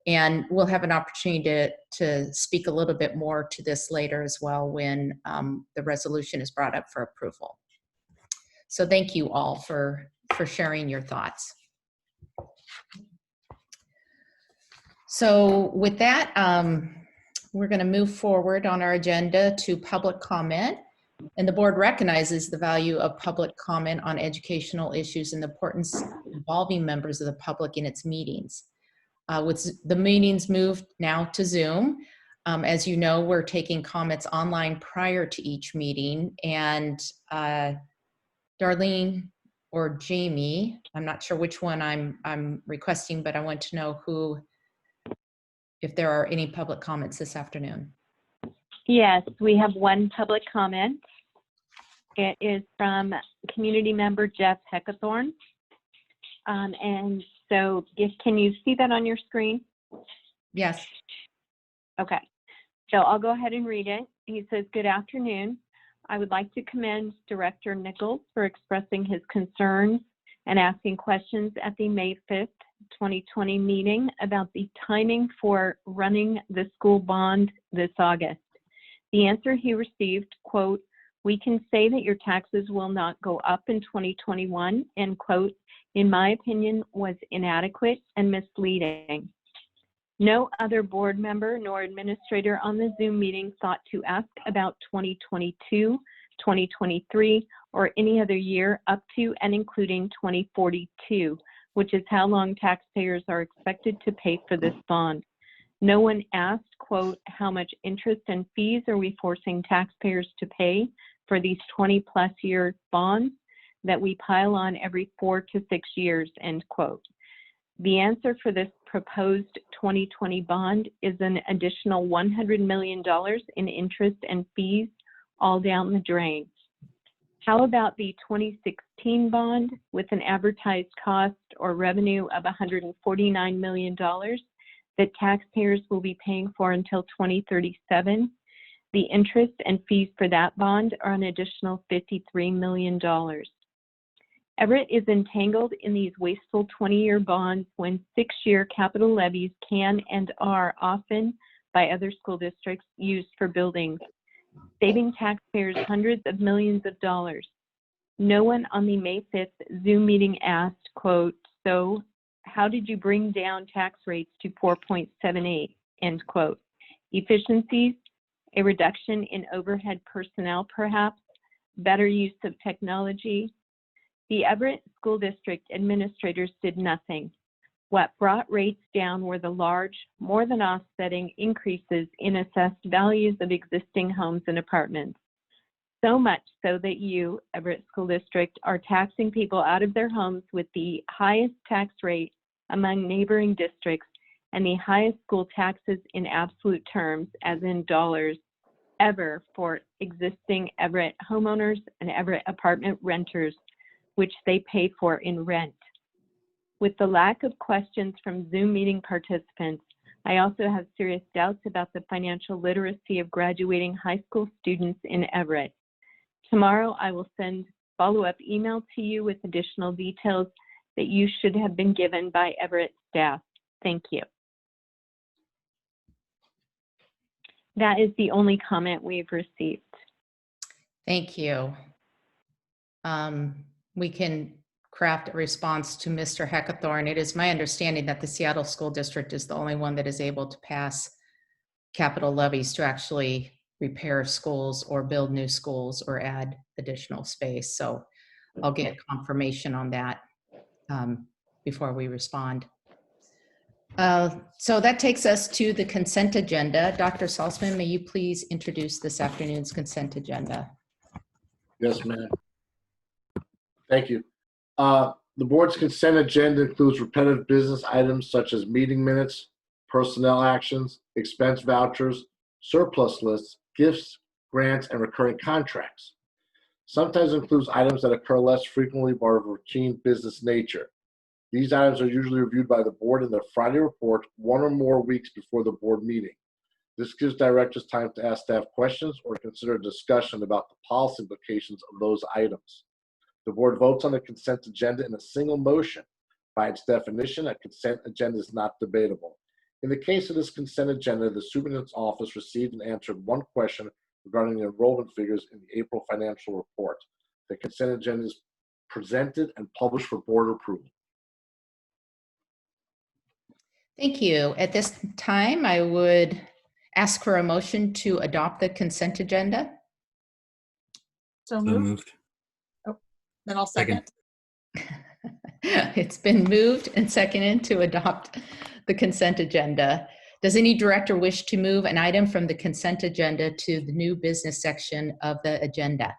And we'll have an opportunity to speak a little bit more to this later as well when the resolution is brought up for approval. So thank you all for sharing your thoughts. So with that, we're going to move forward on our agenda to public comment. And the board recognizes the value of public comment on educational issues and the importance of involving members of the public in its meetings. With the meetings moved now to Zoom, as you know, we're taking comments online prior to each meeting. And Darlene or Jamie, I'm not sure which one I'm requesting, but I want to know if there are any public comments this afternoon. Yes, we have one public comment. It is from community member Jeff Heckathorn. And so can you see that on your screen? Yes. Okay, so I'll go ahead and read it. He says, good afternoon. I would like to commend Director Nichols for expressing his concerns and asking questions at the May 5th, 2020 meeting about the timing for running the school bond this August. The answer he received, quote, we can say that your taxes will not go up in 2021, end quote, in my opinion, was inadequate and misleading. No other board member nor administrator on the Zoom meeting thought to ask about 2022, 2023, or any other year up to and including 2042, which is how long taxpayers are expected to pay for this bond. No one asked, quote, how much interest and fees are we forcing taxpayers to pay for these 20+ year bonds that we pile on every 4 to 6 years, end quote. The answer for this proposed 2020 bond is an additional $100 million in interest and fees all down the drain. How about the 2016 bond with an advertised cost or revenue of $149 million that taxpayers will be paying for until 2037? The interest and fees for that bond are an additional $53 million. Everett is entangled in these wasteful 20-year bonds when 6-year capital levies can and are often, by other school districts, used for buildings, saving taxpayers hundreds of millions of dollars. No one on the May 5th Zoom meeting asked, quote, so how did you bring down tax rates to 4.78, end quote. Efficiencies, a reduction in overhead personnel perhaps, better use of technology. The Everett School District administrators did nothing. What brought rates down were the large, more than offsetting increases in assessed values of existing homes and apartments. So much so that you, Everett School District, are taxing people out of their homes with the highest tax rate among neighboring districts and the highest school taxes in absolute terms, as in dollars, ever for existing Everett homeowners and Everett apartment renters, which they pay for in rent. With the lack of questions from Zoom meeting participants, I also have serious doubts about the financial literacy of graduating high school students in Everett. Tomorrow, I will send follow-up email to you with additional details that you should have been given by Everett staff. Thank you. That is the only comment we've received. Thank you. We can craft a response to Mr. Heckathorn. It is my understanding that the Seattle School District is the only one that is able to pass capital levies to actually repair schools or build new schools or add additional space. So I'll get confirmation on that before we respond. So that takes us to the consent agenda. Dr. Salzman, may you please introduce this afternoon's consent agenda? Yes, ma'am. Thank you. The board's consent agenda includes repetitive business items such as meeting minutes, personnel actions, expense vouchers, surplus lists, gifts, grants, and recurring contracts. Sometimes includes items that occur less frequently but are of routine business nature. These items are usually reviewed by the board in their Friday report 1 or more weeks before the board meeting. This gives directors time to ask staff questions or consider a discussion about the policy implications of those items. The board votes on the consent agenda in a single motion. By its definition, a consent agenda is not debatable. In the case of this consent agenda, the superintendent's office received and answered one question regarding the enrollment figures in the April financial report. The consent agenda is presented and published for board approval. Thank you. At this time, I would ask for a motion to adopt the consent agenda. So So moved. moved. Then I'll second. It's been moved and seconded to adopt the consent agenda. Does any director wish to move an item from the consent agenda to the new business section of the agenda?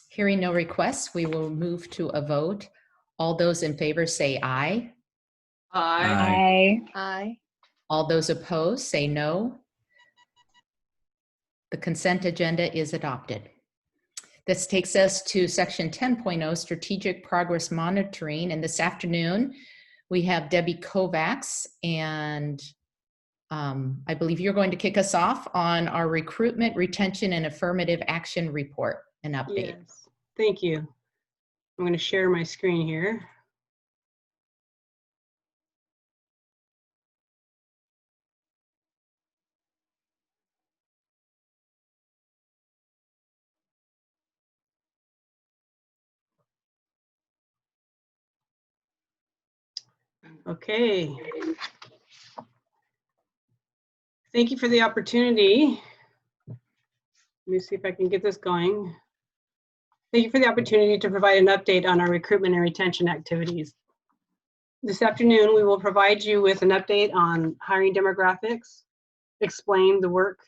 Hearing no requests, we will move to a vote. All those in favor say aye. Aye. Aye. All those opposed say no. The consent agenda is adopted. This takes us to section 10.0, strategic progress monitoring. And this afternoon, we have Debbie Kovacs, and I believe you're going to kick us off on our recruitment, retention, and affirmative action report and update. Yes, thank you. I'm going to share my screen here. Okay. Thank you for the opportunity. Let me see if I can get this going. Thank you for the opportunity to provide an update on our recruitment and retention activities. This afternoon, we will provide you with an update on hiring demographics, explain the work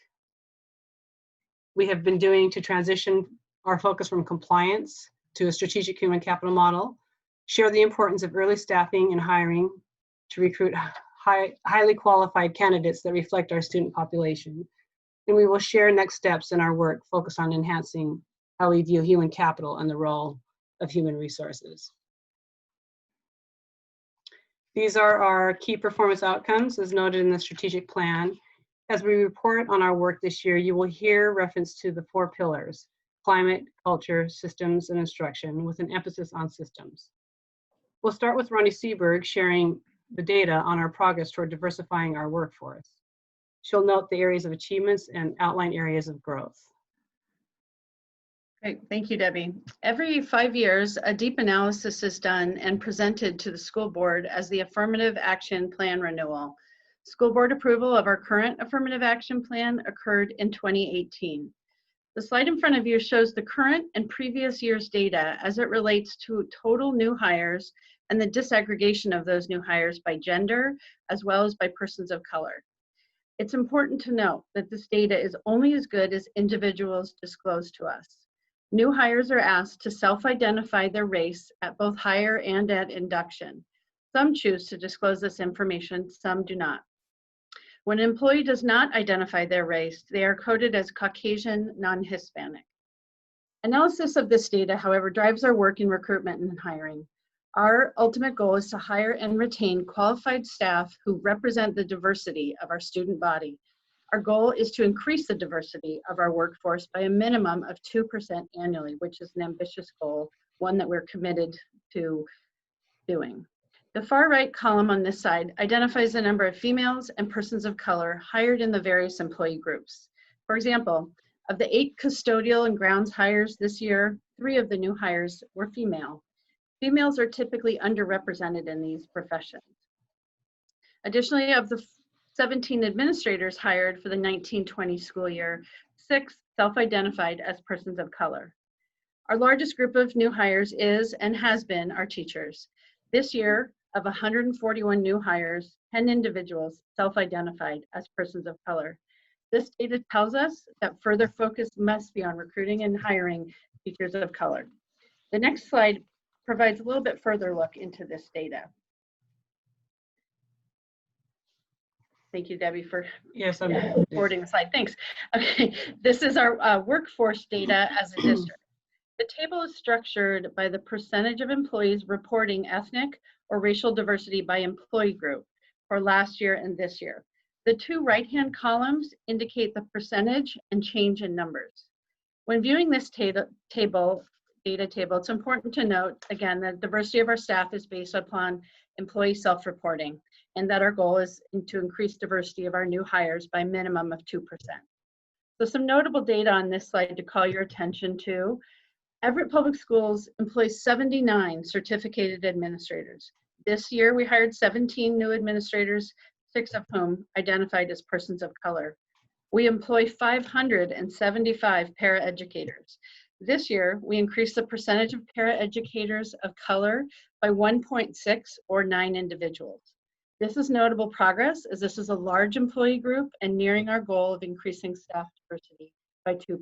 we have been doing to transition our focus from compliance to a strategic human capital model, share the importance of early staffing and hiring to recruit highly qualified candidates that reflect our student population. And we will share next steps in our work focused on enhancing how we view human capital and the role of human resources. These are our key performance outcomes as noted in the strategic plan. As we report on our work this year, you will hear reference to the 4 pillars: climate, culture, systems, and instruction, with an emphasis on systems. We'll start with Ronnie Seberg sharing the data on our progress toward diversifying our workforce. She'll note the areas of achievements and outline areas of growth. Great, thank you, Debbie. Every 5 years, a deep analysis is done and presented to the school board as the affirmative action plan renewal. School board approval of our current affirmative action plan occurred in 2018. The slide in front of you shows the current and previous year's data as it relates to total new hires and the disaggregation of those new hires by gender, as well as by persons of color. It's important to note that this data is only as good as individuals disclose to us. New hires are asked to self-identify their race at both hire and at induction. Some choose to disclose this information, some do not. When an employee does not identify their race, they are coded as Caucasian, non-Hispanic. Analysis of this data, however, drives our work in recruitment and hiring. Our ultimate goal is to hire and retain qualified staff who represent the diversity of our student body. Our goal is to increase the diversity of our workforce by a minimum of 2% annually, which is an ambitious goal, one that we're committed to doing. The far right column on this side identifies the number of females and persons of color hired in the various employee groups. For example, of the 8 custodial and grounds hires this year, 3 of the new hires were female. Females are typically underrepresented in these professions. Additionally, of the 17 administrators hired for the 1920 school year, 6 self-identified as persons of color. Our largest group of new hires is and has been our teachers. This year, of 141 new hires, 10 individuals self-identified as persons of color. This data tells us that further focus must be on recruiting and hiring teachers of color. The next slide provides a little bit further look into this data. Thank you, Debbie, for forwarding the slide. Thanks. Okay, this is our workforce data as a district. The table is structured by the percentage of employees reporting ethnic or racial diversity by employee group for last year and this year. The 2 right-hand columns indicate the percentage and change in numbers. When viewing this data table, it's important to note, again, that diversity of our staff is based upon employee self-reporting, and that our goal is to increase diversity of our new hires by a minimum of 2%. So some notable data on this slide to call your attention to. Everett Public Schools employs 79 certificated administrators. This year, we hired 17 new administrators, 6 of whom identified as persons of color. We employ 575 paraeducators. This year, we increased the percentage of paraeducators of color by 1.6 or 9 individuals. This is notable progress as this is a large employee group and nearing our goal of increasing staff diversity by 2%.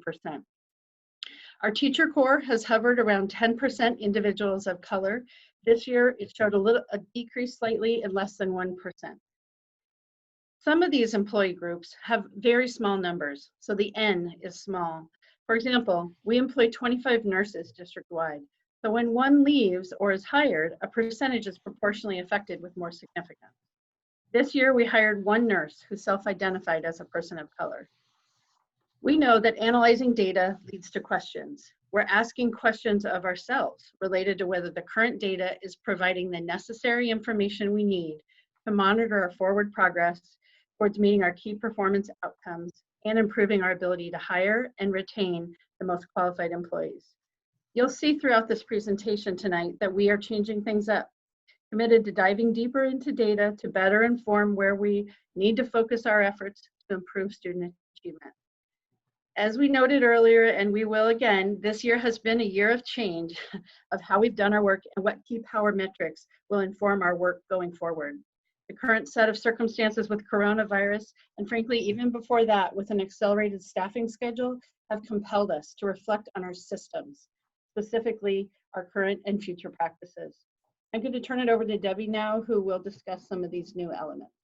Our teacher corps has hovered around 10% individuals of color. This year, it showed a decrease slightly in less than 1%. Some of these employee groups have very small numbers, so the N is small. For example, we employ 25 nurses district-wide. So when one leaves or is hired, a percentage is proportionally affected with more significance. This year, we hired 1 nurse who self-identified as a person of color. We know that analyzing data leads to questions. We're asking questions of ourselves related to whether the current data is providing the necessary information we need to monitor our forward progress towards meeting our key performance outcomes and improving our ability to hire and retain the most qualified employees. You'll see throughout this presentation tonight that we are changing things up, committed to diving deeper into data to better inform where we need to focus our efforts to improve student achievement. As we noted earlier, and we will again, this year has been a year of change of how we've done our work and what key power metrics will inform our work going forward. The current set of circumstances with coronavirus, and frankly, even before that, with an accelerated staffing schedule, have compelled us to reflect on our systems, specifically our current and future practices. I'm going to turn it over to Debbie now, who will discuss some of these new elements.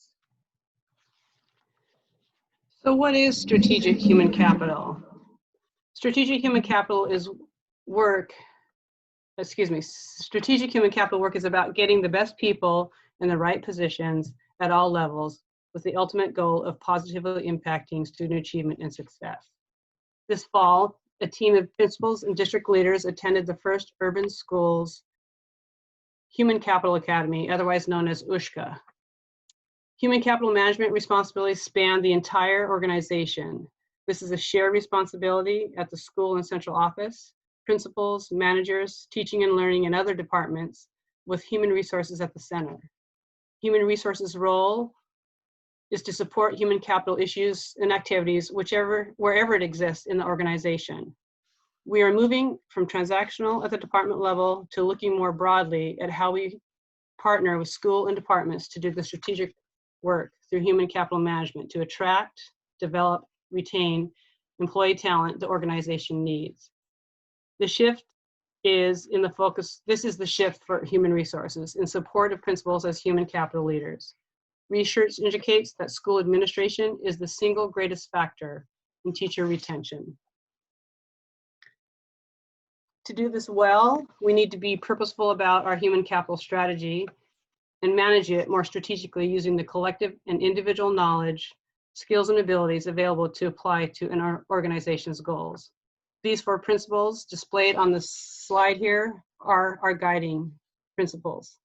So what is strategic human capital? Strategic human capital work is about getting the best people in the right positions at all levels with the ultimate goal of positively impacting student achievement and success. This fall, a team of principals and district leaders attended the first Urban Schools Human Capital Academy, otherwise known as USHCA. Human capital management responsibilities span the entire organization. This is a shared responsibility at the school and central office, principals, managers, teaching and learning, and other departments, with human resources at the center. Human resources' role is to support human capital issues and activities wherever it exists in the organization. We are moving from transactional at the department level to looking more broadly at how we partner with school and departments to do the strategic work through human capital management to attract, develop, retain employee talent the organization needs. The shift is in the focus, this is the shift for human resources in support of principals as human capital leaders. Research indicates that school administration is the single greatest factor in teacher retention. To do this well, we need to be purposeful about our human capital strategy and manage it more strategically using the collective and individual knowledge, skills, and abilities available to apply to an organization's goals. These 4 principles displayed on the slide here are our guiding principles.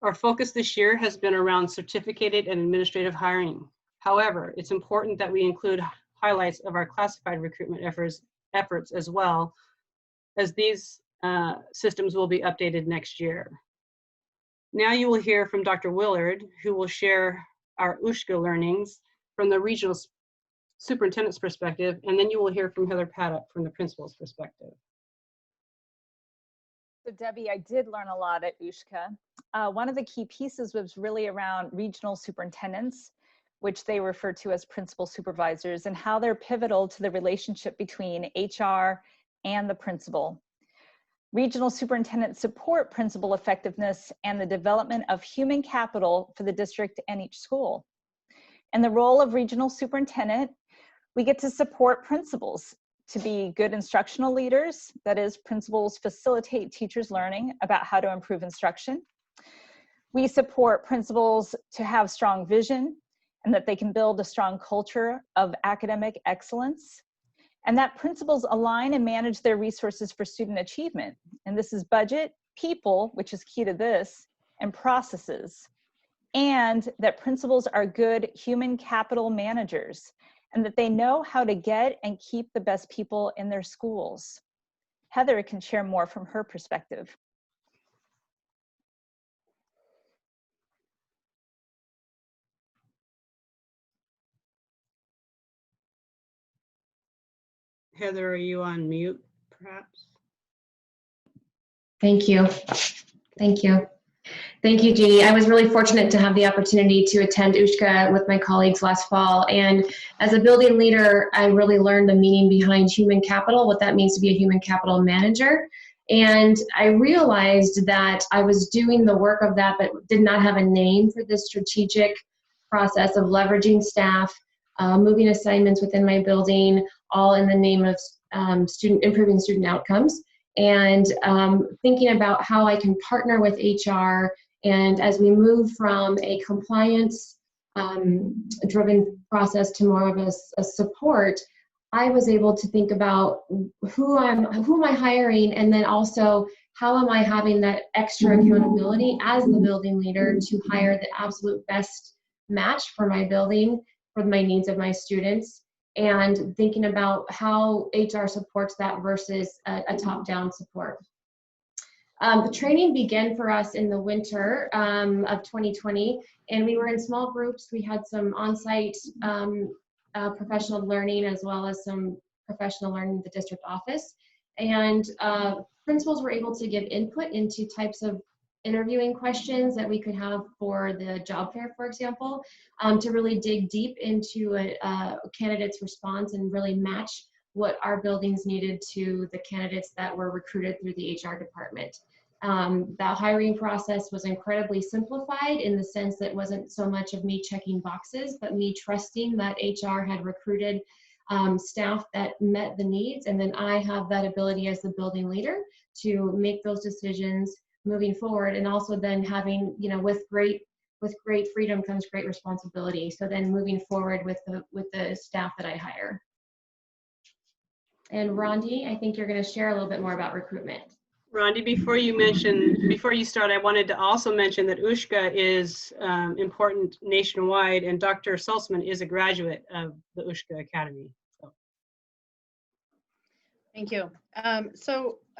Our focus this year has been around certificated and administrative hiring. However, it's important that we include highlights of our classified recruitment efforts as well, as these systems will be updated next year. Now you will hear from Dr. Willard, who will share our USHCA learnings from the regional superintendent's perspective, and then you will hear from Heather Paddock from the principal's perspective. So Debbie, I did learn a lot at USHCA. One of the key pieces was really around regional superintendents, which they refer to as principal supervisors, and how they're pivotal to the relationship between HR and the principal. Regional superintendents support principal effectiveness and the development of human capital for the district and each school. And the role of regional superintendent, we get to support principals to be good instructional leaders. That is, principals facilitate teachers' learning about how to improve instruction. We support principals to have strong vision and that they can build a strong culture of academic excellence, and that principals align and manage their resources for student achievement. And this is budget, people, which is key to this, and processes. And that principals are good human capital managers, and that they know how to get and keep the best people in their schools. Heather can share more from her perspective. Heather, are you on mute, perhaps? Thank you. Thank you. Thank you, Jeannie. I was really fortunate to have the opportunity to attend USHCA with my colleagues last fall. And as a building leader, I really learned the meaning behind human capital, what that means to be a human capital manager. And I realized that I was doing the work of that, but did not have a name for this strategic process of leveraging staff, moving assignments within my building, all in the name of improving student outcomes. And thinking about how I can partner with HR, and as we move from a compliance driven process to more of a support, I was able to think about who am I hiring, and then also how am I having that extra accountability as the building leader to hire the absolute best match for my building, for my needs of my students, and thinking about how HR supports that versus a top-down support. The training began for us in the winter of 2020, and we were in small groups. We had some on-site professional learning as well as some professional learning at the district office. And principals were able to give input into types of interviewing questions that we could have for the job fair, for example, to really dig deep into a candidate's response and really match what our buildings needed to the candidates that were recruited through the HR department. That hiring process was incredibly simplified in the sense that it wasn't so much of me checking boxes, but me trusting that HR had recruited staff that met the needs, and then I have that ability as the building leader to make those decisions moving forward, and also then having, with great freedom comes great responsibility. So then moving forward with the staff that I hire. And Rondi, I think you're going to share a little bit more about recruitment. Rondi, before you start, I wanted to also mention that USHCA is important nationwide, and Dr. Salzman is a graduate of the USHCA Academy. So. Thank you.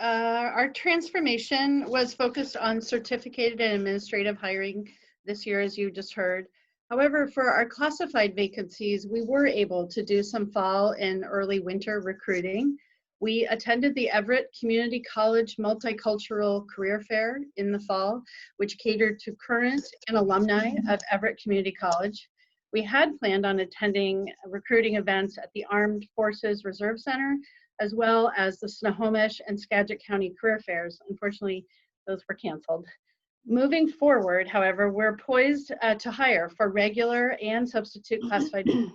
Our transformation was focused on certificated and administrative hiring this year, as you just heard. However, for our classified vacancies, we were able to do some fall and early winter recruiting. We attended the Everett Community College Multicultural Career Fair in the fall, which catered to current and alumni of Everett Community College. We had planned on attending recruiting events at the Armed Forces Reserve Center, as well as the Snohomish and Skagit County Career Fairs. Unfortunately, those were canceled. Moving forward, however, we're poised to hire for regular and substitute classified in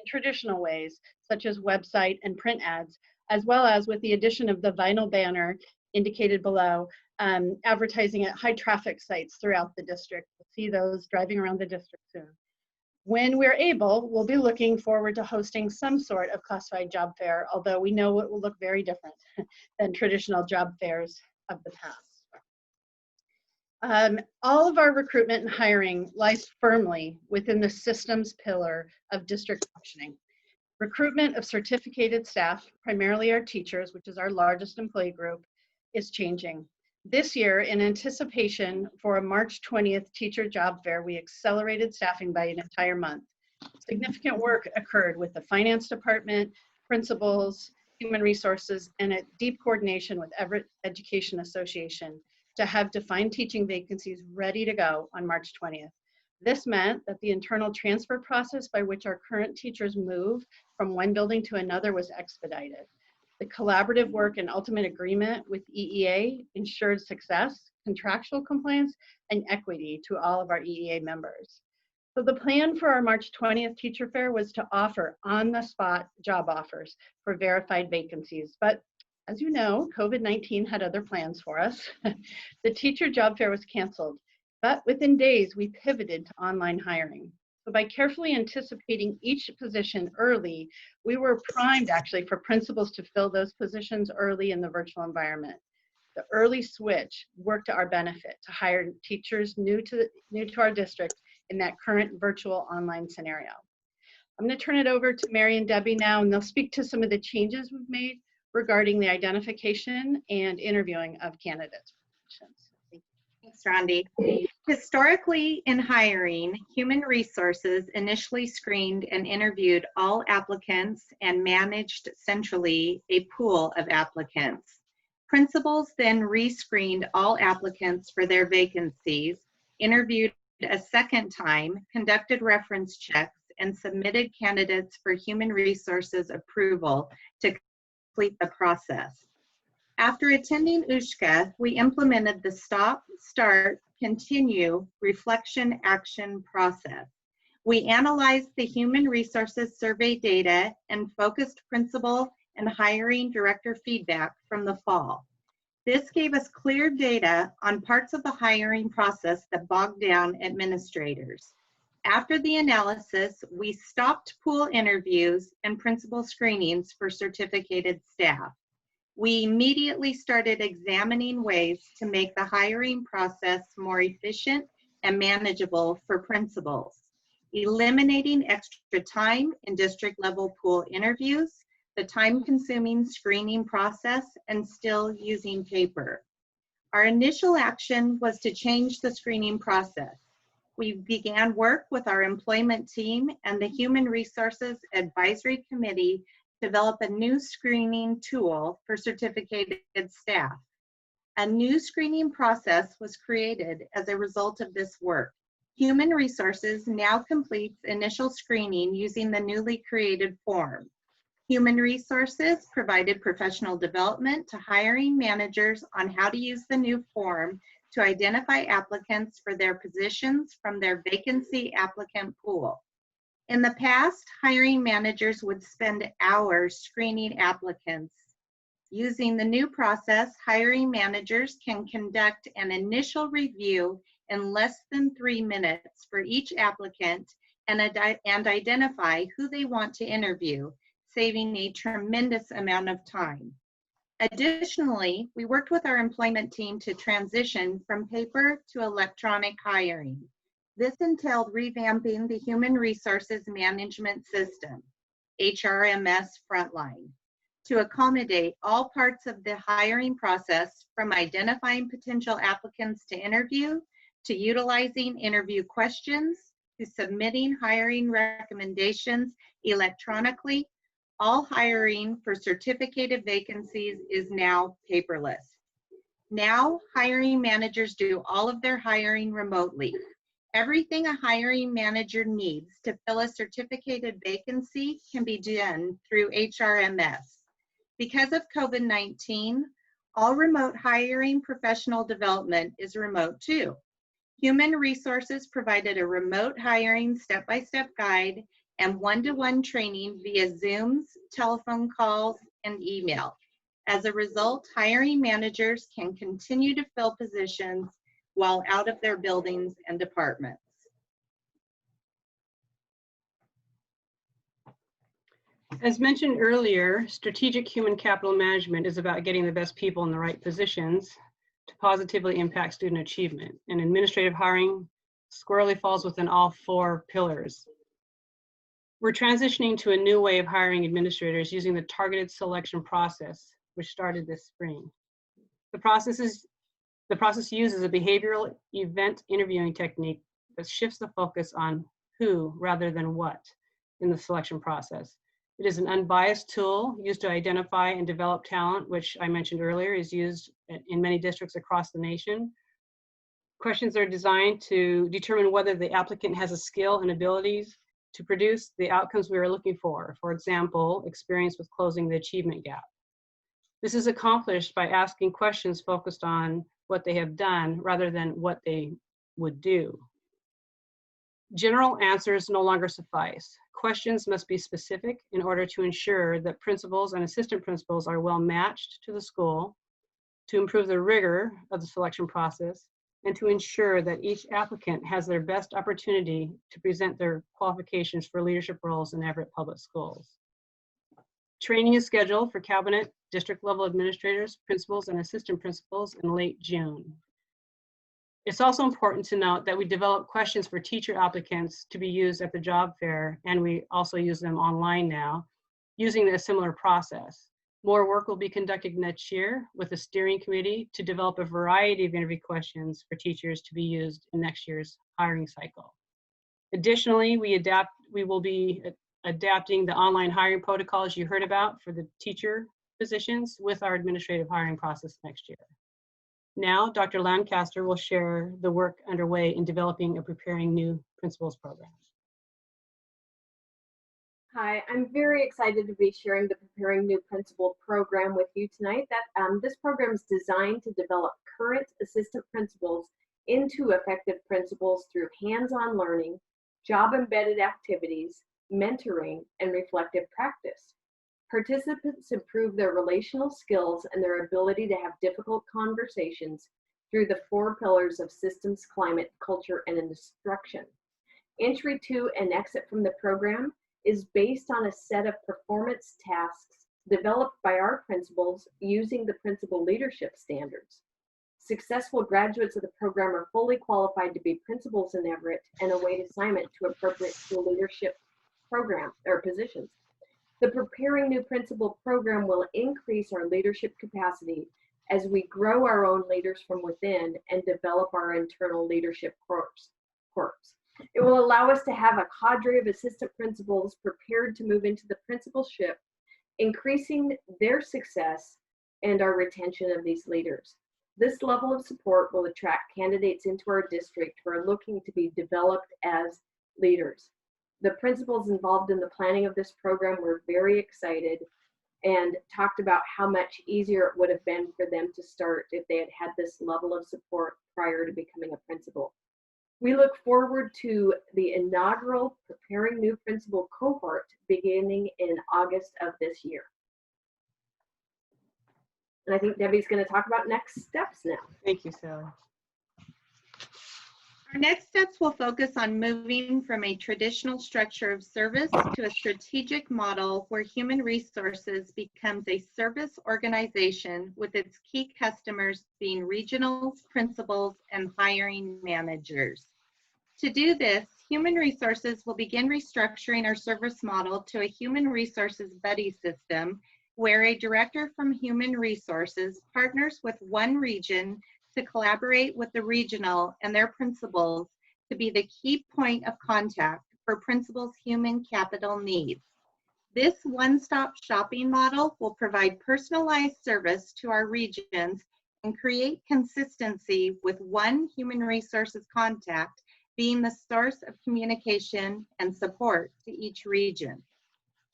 traditional ways, such as website and print ads, as well as with the addition of the vinyl banner indicated below, advertising at high traffic sites throughout the district. We'll see those driving around the district soon. When we're able, we'll be looking forward to hosting some sort of classified job fair, although we know it will look very different than traditional job fairs of the past. All of our recruitment and hiring lies firmly within the systems pillar of district functioning. Recruitment of certificated staff, primarily our teachers, which is our largest employee group, is changing. This year, in anticipation for a March 20th teacher job fair, we accelerated staffing by an entire month. Significant work occurred with the finance department, principals, human resources, and a deep coordination with Everett Education Association to have defined teaching vacancies ready to go on March 20th. This meant that the internal transfer process by which our current teachers move from one building to another was expedited. The collaborative work and ultimate agreement with EEA ensured success, contractual compliance, and equity to all of our EEA members. So the plan for our March 20th teacher fair was to offer on-the-spot job offers for verified vacancies. But as you know, COVID-19 had other plans for us. The teacher job fair was canceled. But within days, we pivoted to online hiring. So by carefully anticipating each position early, we were primed actually for principals to fill those positions early in the virtual environment. The early switch worked to our benefit to hire teachers new to our district in that current virtual online scenario. I'm going to turn it over to Mary and Debbie now, and they'll speak to some of the changes we've made regarding the identification and interviewing of candidates. Thanks, Rondi. Historically, in hiring, human resources initially screened and interviewed all applicants and managed centrally a pool of applicants. Principals then rescreened all applicants for their vacancies, interviewed a second time, conducted reference checks, and submitted candidates for human resources approval to complete the process. After attending USHCA, we implemented the stop, start, continue, reflection, action process. We analyzed the human resources survey data and focused principal and hiring director feedback from the fall. This gave us clear data on parts of the hiring process that bogged down administrators. After the analysis, we stopped pool interviews and principal screenings for certificated staff. We immediately started examining ways to make the hiring process more efficient and manageable for principals, eliminating extra time in district level pool interviews, the time-consuming screening process, and still using paper. Our initial action was to change the screening process. We began work with our employment team and the Human Resources Advisory Committee to develop a new screening tool for certificated staff. A new screening process was created as a result of this work. Human Resources now completes initial screening using the newly created form. Human Resources provided professional development to hiring managers on how to use the new form to identify applicants for their positions from their vacancy applicant pool. In the past, hiring managers would spend hours screening applicants. Using the new process, hiring managers can conduct an initial review in less than 3 minutes for each applicant and identify who they want to interview, saving a tremendous amount of time. Additionally, we worked with our employment team to transition from paper to electronic hiring. This entailed revamping the Human Resources Management System, HRMS Frontline, to accommodate all parts of the hiring process, from identifying potential applicants to interview, to utilizing interview questions, to submitting hiring recommendations electronically, All hiring for certificated vacancies is now paperless. Now, hiring managers do all of their hiring remotely. Everything a hiring manager needs to fill a certificated vacancy can be done through HRMS. Because of COVID-19, all remote hiring professional development is remote too. Human Resources provided a remote hiring step-by-step guide and one-to-one training via Zooms, telephone calls, and email. As a result, hiring managers can continue to fill positions while out of their buildings and departments. As mentioned earlier, strategic human capital management is about getting the best people in the right positions to positively impact student achievement. And administrative hiring squarely falls within all 4 pillars. We're transitioning to a new way of hiring administrators using the targeted selection process, which started this spring. The process uses a behavioral event interviewing technique that shifts the focus on who rather than what in the selection process. It is an unbiased tool used to identify and develop talent, which I mentioned earlier is used in many districts across the nation. Questions are designed to determine whether the applicant has a skill and abilities to produce the outcomes we are looking for. For example, experience with closing the achievement gap. This is accomplished by asking questions focused on what they have done rather than what they would do. General answers no longer suffice. Questions must be specific in order to ensure that principals and assistant principals are well matched to the school, to improve the rigor of the selection process, and to ensure that each applicant has their best opportunity to present their qualifications for leadership roles in Everett Public Schools. Training is scheduled for cabinet, district level administrators, principals, and assistant principals in late June. It's also important to note that we develop questions for teacher applicants to be used at the job fair, and we also use them online now, using a similar process. More work will be conducted next year with a steering committee to develop a variety of interview questions for teachers to be used in next year's hiring cycle. Additionally, we will be adapting the online hiring protocols you heard about for the teacher positions with our administrative hiring process next year. Now, Dr. Lancaster will share the work underway in developing a Preparing New Principals program. Hi, I'm very excited to be sharing the Preparing New Principal program with you tonight. This program is designed to develop current assistant principals into effective principals through hands-on learning, job-embedded activities, mentoring, and reflective practice. Participants improve their relational skills and their ability to have difficult conversations through the 4 pillars of systems, climate, culture, and instruction. Entry to and exit from the program is based on a set of performance tasks developed by our principals using the principal leadership standards. Successful graduates of the program are fully qualified to be principals in Everett and await assignment to appropriate school leadership program or positions. The Preparing New Principal program will increase our leadership capacity as we grow our own leaders from within and develop our internal leadership corps. It will allow us to have a cadre of assistant principals prepared to move into the principalship, increasing their success and our retention of these leaders. This level of support will attract candidates into our district who are looking to be developed as leaders. The principals involved in the planning of this program were very excited and talked about how much easier it would have been for them to start if they had had this level of support prior to becoming a principal. We look forward to the inaugural Preparing New Principal cohort beginning in August of this year. And I think Debbie's going to talk about next steps now. Thank you, Sally. Our next steps will focus on moving from a traditional structure of service to a strategic model where human resources becomes a service organization with its key customers being regionals, principals, and hiring managers. To do this, human resources will begin restructuring our service model to a human resources buddy system where a director from human resources partners with one region to collaborate with the regional and their principals to be the key point of contact for principals' human capital needs. This one-stop shopping model will provide personalized service to our regions and create consistency with one human resources contact being the source of communication and support to each region.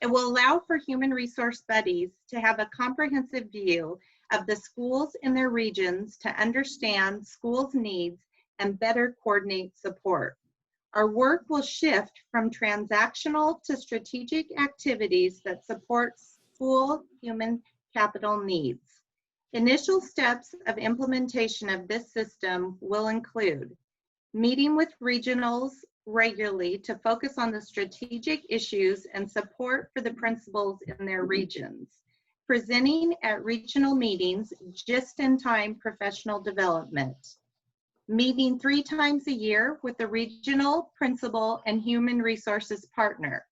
It will allow for human resource buddies to have a comprehensive view of the schools in their regions to understand schools' needs and better coordinate support. Our work will shift from transactional to strategic activities that support school human capital needs. Initial steps of implementation of this system will include meeting with regionals regularly to focus on the strategic issues and support for the principals in their regions, presenting at regional meetings, just-in-time professional development, meeting 3 times a year with the regional principal and human resources partner.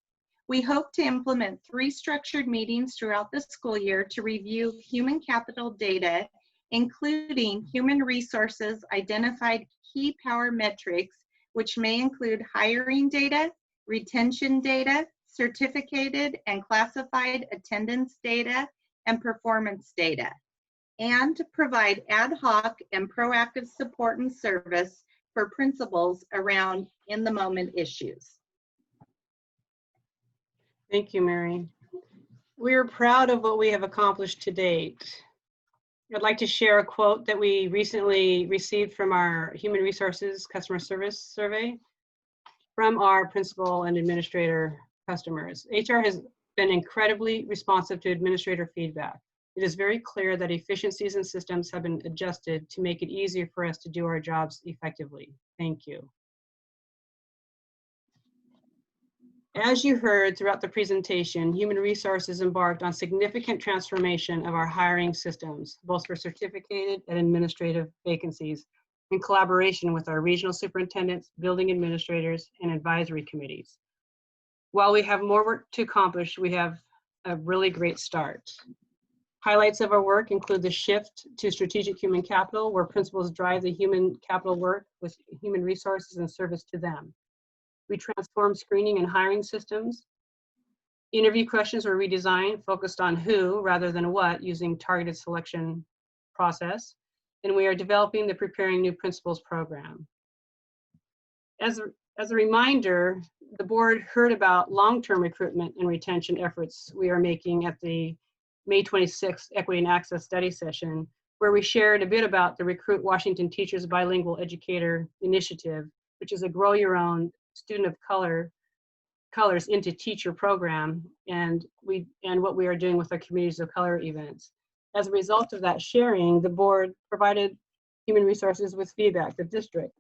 We hope to implement 3 structured meetings throughout the school year to review human capital data, including human resources identified key power metrics, which may include hiring data, retention data, certificated and classified attendance data, and performance data, and provide ad hoc and proactive support and service for principals around in-the-moment issues. Thank you, Mary. We're proud of what we have accomplished to date. I'd like to share a quote that we recently received from our Human Resources Customer Service Survey from our principal and administrator customers. HR has been incredibly responsive to administrator feedback. It is very clear that efficiencies and systems have been adjusted to make it easier for us to do our jobs effectively. Thank you. As you heard throughout the presentation, Human Resources embarked on significant transformation of our hiring systems, both for certificated and administrative vacancies, in collaboration with our regional superintendents, building administrators, and advisory committees. While we have more work to accomplish, we have a really great start. Highlights of our work include the shift to strategic human capital, where principals drive the human capital work with human resources and service to them. We transformed screening and hiring systems. Interview questions were redesigned, focused on who rather than what, using targeted selection process. And we are developing the Preparing New Principals program. As a reminder, the board heard about long-term recruitment and retention efforts we are making at the May 26th Equity and Access Study Session, where we shared a bit about the Recruit Washington Teachers Bilingual Educator Initiative, which is a grow your own student of colors into teacher program, and what we are doing with our communities of color events. As a result of that sharing, the board provided Human Resources with feedback, the district,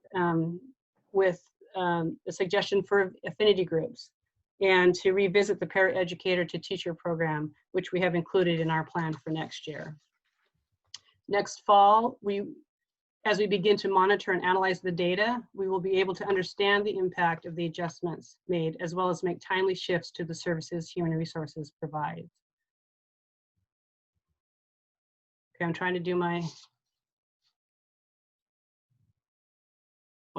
with a suggestion for affinity groups, and to revisit the paraeducator to teacher program, which we have included in our plan for next year. Next fall, as we begin to monitor and analyze the data, we will be able to understand the impact of the adjustments made, as well as make timely shifts to the services Human Resources provides. Okay, I'm trying to do well,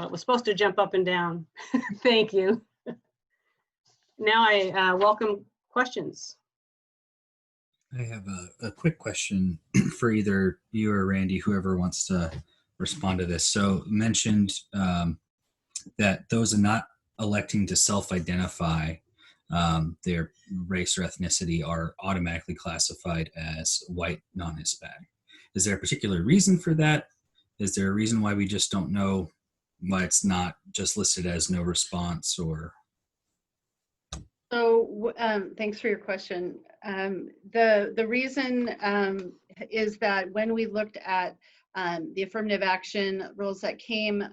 it was supposed to jump up and down. Thank you. Now I welcome questions. I have a quick question for either you or Randy, whoever wants to respond to this. So mentioned that those are not electing to self-identify their race or ethnicity are automatically classified as white, non-Hispanic. Is there a particular reason for that? Is there a reason why we just don't know why it's not just listed as no response? Or So thanks for your question. The reason is that when we looked at the affirmative action rules that came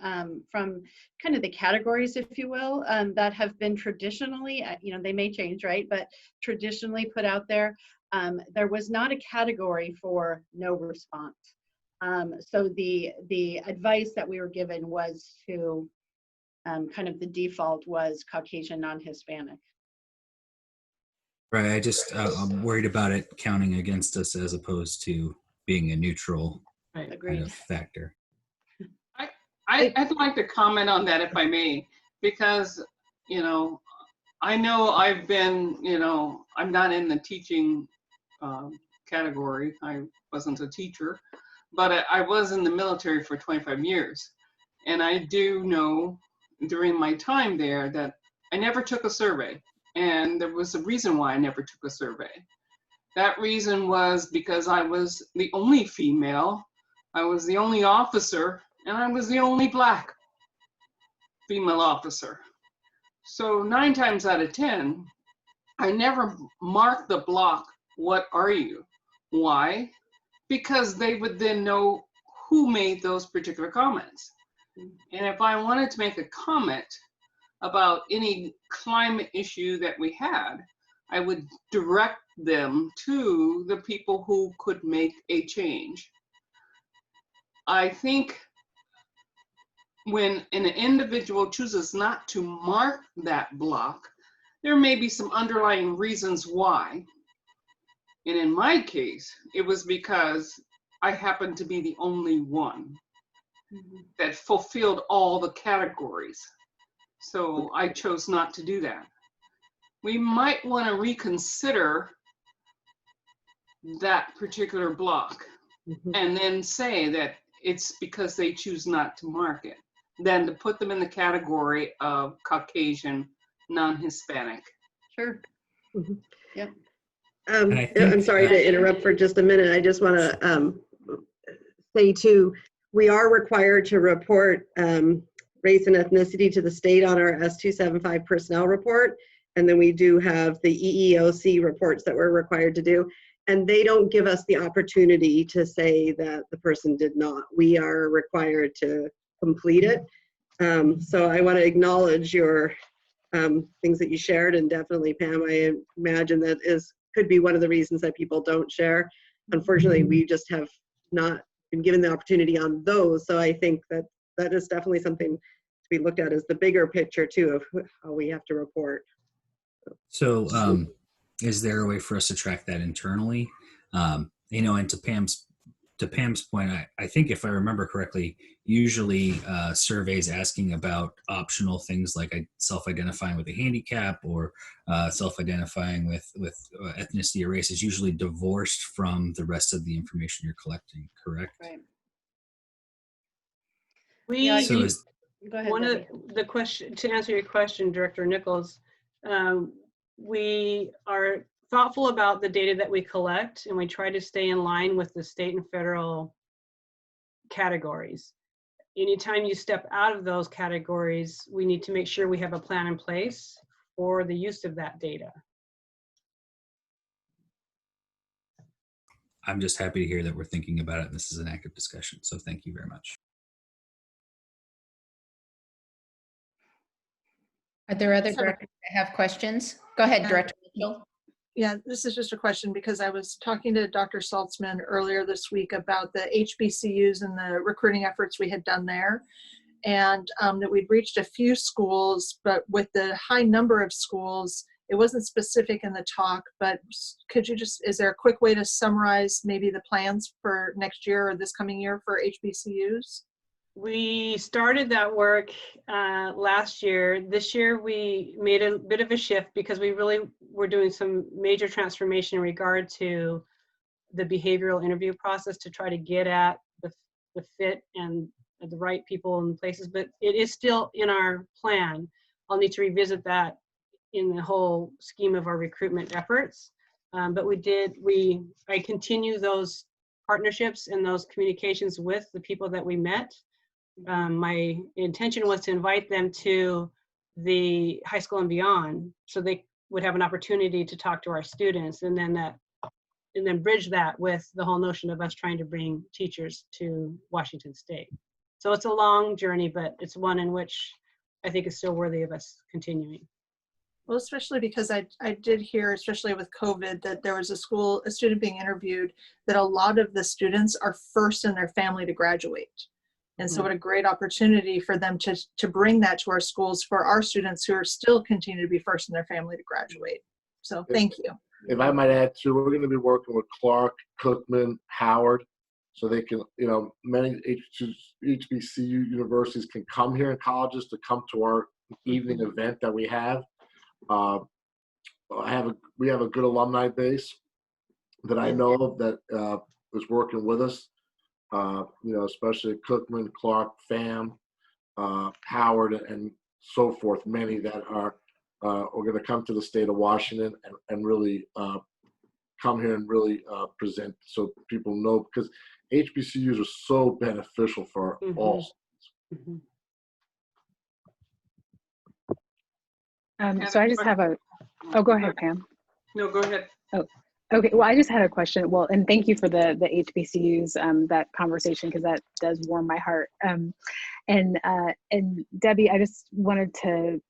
from kind of the categories, if you will, that have been traditionally, they may change, right? But traditionally put out there, there was not a category for no response. So the advice that we were given was to kind of the default was Caucasian, non-Hispanic. right, I'm worried about it counting against us as opposed to being a neutral kind of factor. I'd like to comment on that if I may, because I know I've been, I'm not in the teaching category. I wasn't a teacher, but I was in the military for 25 years. And I do know during my time there that I never took a survey. And there was a reason why I never took a survey. That reason was because I was the only female, I was the only officer, and I was the only Black female officer. So 9 times out of 10, I never marked the block, what are you? Why? Because they would then know who made those particular comments. And if I wanted to make a comment about any climate issue that we had, I would direct them to the people who could make a change. I think when an individual chooses not to mark that block, there may be some underlying reasons why. And in my case, it was because I happened to be the only one that fulfilled all the categories. So I chose not to do that. We might want to reconsider that particular block and then say that it's because they choose not to mark it, than to put them in the category of Caucasian, non-Hispanic. Sure. Yep. I'm sorry to interrupt for just a minute. I just want to say too, we are required to report race and ethnicity to the state on our S275 personnel report. And then we do have the EEOC reports that we're required to do. And they don't give us the opportunity to say that the person did not. We are required to complete it. So I want to acknowledge your things that you shared, and definitely, Pam, I imagine that could be one of the reasons that people don't share. Unfortunately, we just have not been given the opportunity on those. So I think that that is definitely something to be looked at as the bigger picture too of how we have to report. So is there a way for us to track that internally? And to Pam's point, I think if I remember correctly, usually surveys asking about optional things like self-identifying with a handicap or self-identifying with ethnicity or race is usually divorced from the rest of the information you're collecting, correct? Right. Go ahead, one Debbie. of the question, to answer your question, Director Nichols, we are thoughtful about the data that we collect, and we try to stay in line with the state and federal categories. Anytime you step out of those categories, we need to make sure we have a plan in place for the use of that data. I'm just happy to hear that we're thinking about it and this is an active discussion. So thank you very much. Are there other directors that have questions? Go ahead, Director Mitchell. Yeah, this is just a question because I was talking to Dr. Saltzman earlier this week about the HBCUs and the recruiting efforts we had done there, and that we'd reached a few schools, but with the high number of schools, it wasn't specific in the talk, but could you is there a quick way to summarize maybe the plans for next year or this coming year for HBCUs? We started that work last year. This year we made a bit of a shift because we really were doing some major transformation in regard to the behavioral interview process to try to get at the fit and the right people and places, but it is still in our plan. I'll need to revisit that in the whole scheme of our recruitment efforts. But I continue those partnerships and those communications with the people that we met. My intention was to invite them to the high school and beyond so they would have an opportunity to talk to our students, and then bridge that with the whole notion of us trying to bring teachers to Washington State. So it's a long journey, but it's one in which I think is still worthy of us continuing. Well, especially because I did hear, especially with COVID, that there was a student being interviewed, that a lot of the students are first in their family to graduate. And so what a great opportunity for them to bring that to our schools for our students who are still continue to be first in their family to graduate. So thank you. If I might add too, we're going to be working with Clark, Cookman, Howard, so they can, many HBCU universities can come here and colleges to come to our evening event that we have. We have a good alumni base that I know of that is working with us. Especially Cookman, Clark, Pham, Howard, and so forth. Many that are going to come to the state of Washington and really come here and really present, so people know, because HBCUs are so beneficial for all students. So I just have oh, go ahead, Pam. No, go ahead. Oh, okay. Well, I just had a question. Well, and thank you for the HBCUs, that conversation, because that does warm my heart. And Debbie, I just wanted to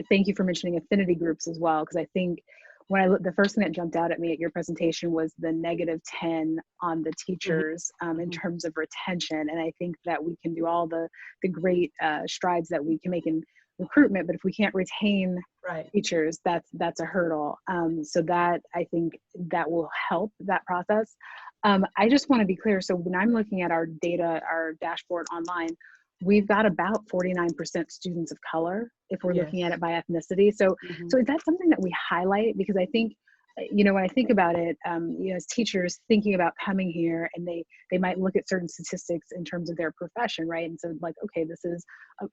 thank you for mentioning affinity groups as well, because I think when I looked, the first thing that jumped out at me at your presentation was the -10 on the teachers in terms of retention. And I think that we can do all the great strides that we can make in recruitment, but if we can't retain teachers, that's a hurdle. So that, I think that will help that process. I just want to be clear. So when I'm looking at our data, our dashboard online, we've got about 49% students of color if we're looking at it by ethnicity. So is that something that we highlight? Because I think, when I think about it, as teachers thinking about coming here, and they might look at certain statistics in terms of their profession, right? And so like, okay, this is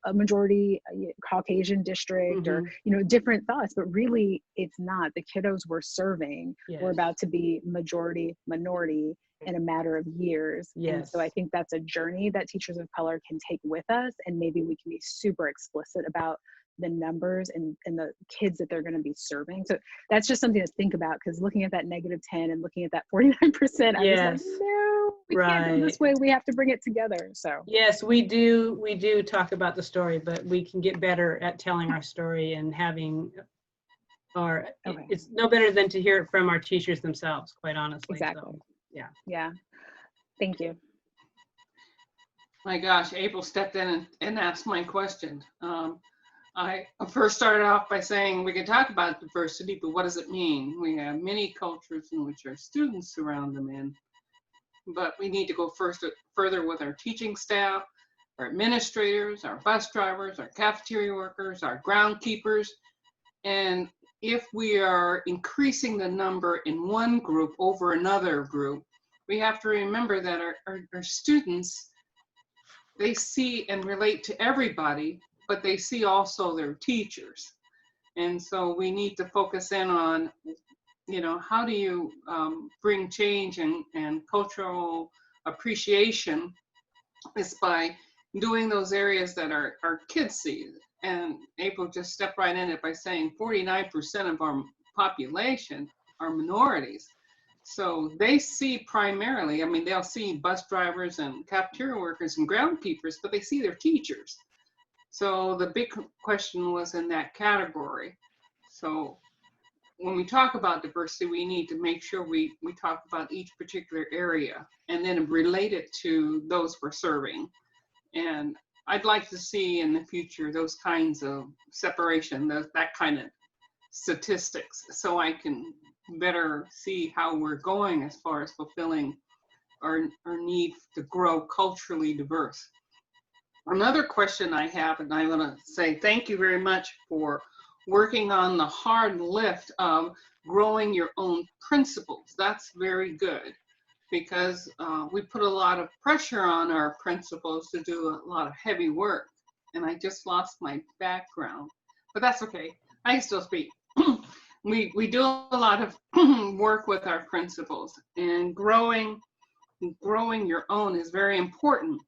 a majority Caucasian district, or, different thoughts, but really it's not. The kiddos we're serving, we're about to be majority minority in a matter of years. And so I think that's a journey that teachers of color can take with us, and maybe we can be super explicit about the numbers and the kids that they're going to be serving. So that's just something to think about, because looking at that -10 and looking at that 49%, I'm just like, no, we can't do it this way. We have to bring it together. So yes, we do talk about the story, but we can get better at telling our story and having it's no better than to hear it from our teachers themselves, quite honestly. Exactly. So, yeah. Thank you. My gosh, April stepped in and asked my question. I first started off by saying we can talk about diversity, but what does it mean? We have many cultures in which our students surround them in, but we need to go further with our teaching staff, our administrators, our bus drivers, our cafeteria workers, our groundkeepers. And if we are increasing the number in one group over another group, we have to remember that our students, they see and relate to everybody, but they see also their teachers. And so we need to focus in on, how do you bring change and cultural appreciation is by doing those areas that our kids see. And April just stepped right in it by saying 49% of our population are minorities. So they see primarily, they'll see bus drivers and cafeteria workers and groundkeepers, but they see their teachers. So the big question was in that category. So when we talk about diversity, we need to make sure we talk about each particular area and then relate it to those we're serving. And I'd like to see in the future those kinds of separation, that kind of statistics, so I can better see how we're going as far as fulfilling our need to grow culturally diverse. Another question I have, and I want to say thank you very much for working on the hard lift of growing your own principles. That's very good, because we put a lot of pressure on our principals to do a lot of heavy work. And I just lost my background, but that's okay. I can still speak. We do a lot of work with our principals, and growing your own is very important.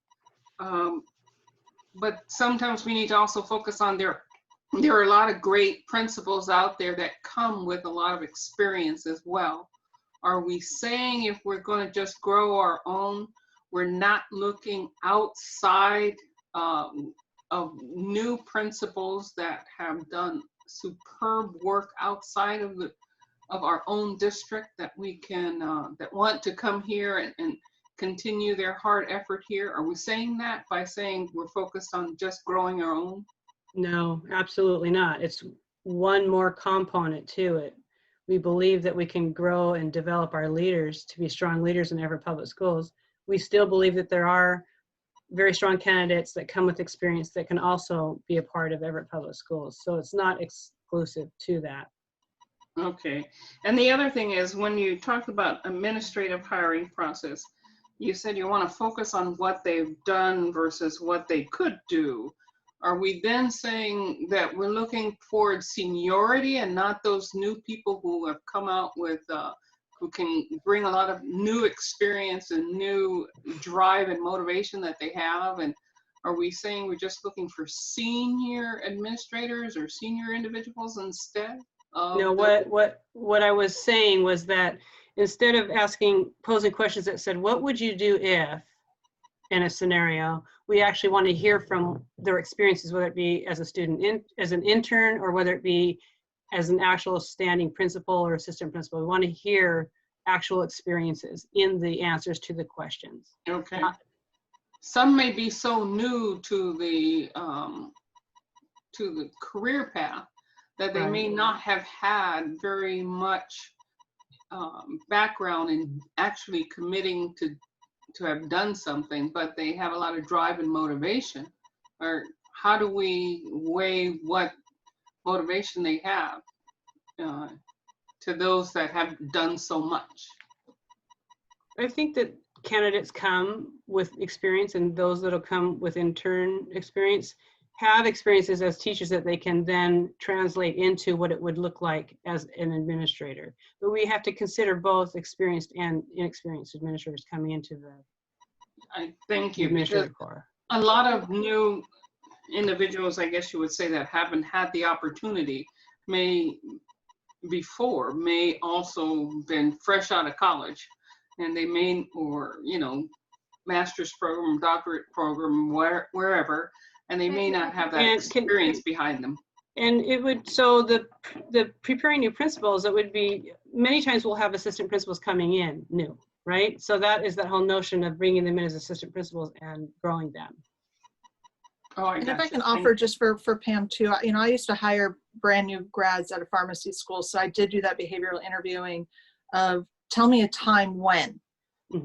But sometimes we need to also focus on there are a lot of great principals out there that come with a lot of experience as well. Are we saying if we're going to just grow our own, we're not looking outside of new principals that have done superb work outside of our own district, that we can that want to come here and continue their hard effort here? Are we saying that by saying we're focused on just growing our own? no, absolutely not. It's one more component to it. We believe that we can grow and develop our leaders to be strong leaders in Everett Public Schools. We still believe that there are very strong candidates that come with experience that can also be a part of Everett Public Schools. So it's not exclusive to that. Okay. And the other thing is, when you talk about administrative hiring process, you said you want to focus on what they've done versus what they could do. Are we then saying that we're looking for seniority and not those new people who have come out with, who can bring a lot of new experience and new drive and motivation that they have? And are we saying we're just looking for senior administrators or senior individuals instead? No, what I was saying was that instead of posing questions that said, what would you do if, in a scenario, we actually want to hear from their experiences, whether it be as a student, as an intern, or whether it be as an actual standing principal or assistant principal. We want to hear actual experiences in the answers to the questions. Okay. Some may be so new to the career path that they may not have had very much background in actually committing to have done something, but they have a lot of drive and motivation. Or how do we weigh what motivation they have to those that have done so much? I think that candidates come with experience, and those that'll come with intern experience have experiences as teachers that they can then translate into what it would look like as an administrator. But we have to consider both experienced and inexperienced administrators coming into the thank you. administrative corps. A lot of new individuals, I guess you would say, that haven't had the opportunity may also been fresh out of college, and they may, or master's program, doctorate program, wherever, and they may not have that experience behind them. And it would, so the preparing new principals, it would be, many times we'll have assistant principals coming in new, right? So that is that whole notion of bringing them in as assistant principals and growing them. Oh, and if I can offer just for Pam too, I used to hire brand new grads out of pharmacy school. So I did do that behavioral interviewing of tell me a time when.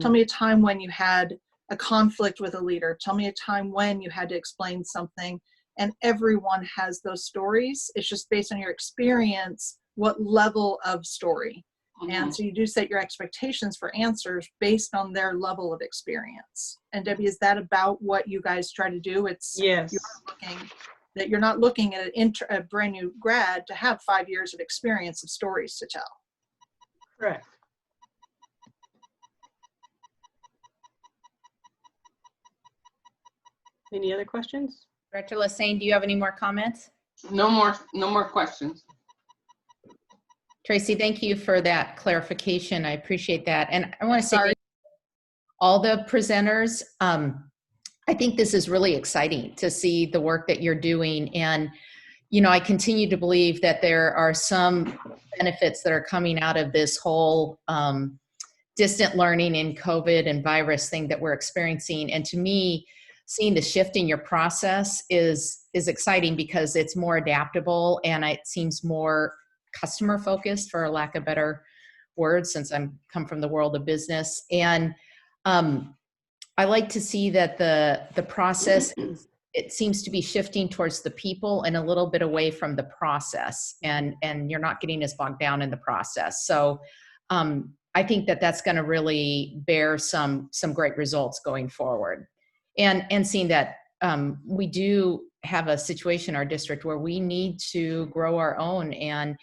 Tell me a time when you had a conflict with a leader. Tell me a time when you had to explain something. And everyone has those stories. It's just based on your experience, what level of story. And so you do set your expectations for answers based on their level of experience. And Debbie, is that about what you guys try to do? It's yes. You're not looking at a brand new grad to have 5 years of experience of stories to tell. Correct. Any other questions? Director Lassane, do you have any more comments? No more questions. Tracy, thank you for that clarification. I appreciate that. And I want to say thank you to all the presenters. I think this is really exciting to see the work that you're doing. And, I continue to believe that there are some benefits that are coming out of this whole distant learning and COVID and virus thing that we're experiencing. And to me, seeing the shift in your process is exciting because it's more adaptable and it seems more customer focused, for a lack of better words, since I'm come from the world of business. And I like to see that the process, it seems to be shifting towards the people and a little bit away from the process, and you're not getting as bogged down in the process. So I think that that's going to really bear some great results going forward. And seeing that we do have a situation in our district where we need to grow our own and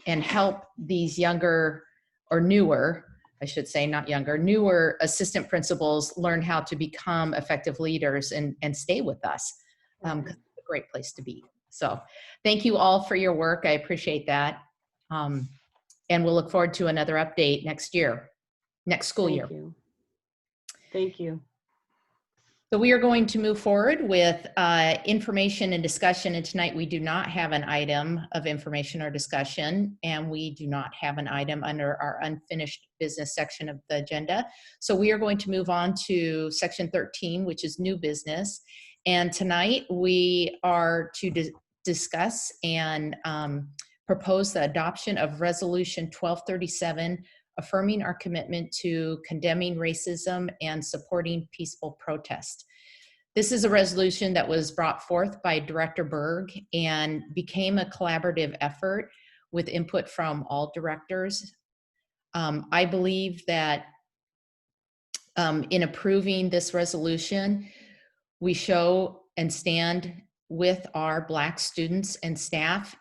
help these younger or newer, I should say, not younger, newer assistant principals learn how to become effective leaders and stay with us. 'Cause it's a great place to be. So thank you all for your work. I appreciate that. And we'll look forward to another update next school year. Thank you. So we are going to move forward with information and discussion. And tonight we do not have an item of information or discussion, and we do not have an item under our unfinished business section of the agenda. So we are going to move on to section 13, which is new business. And tonight we are to discuss and propose the adoption of Resolution 1237, affirming our commitment to condemning racism and supporting peaceful protest. This is a resolution that was brought forth by Director Berg and became a collaborative effort with input from all directors. I believe that in approving this resolution, we show and stand with our Black students and staff.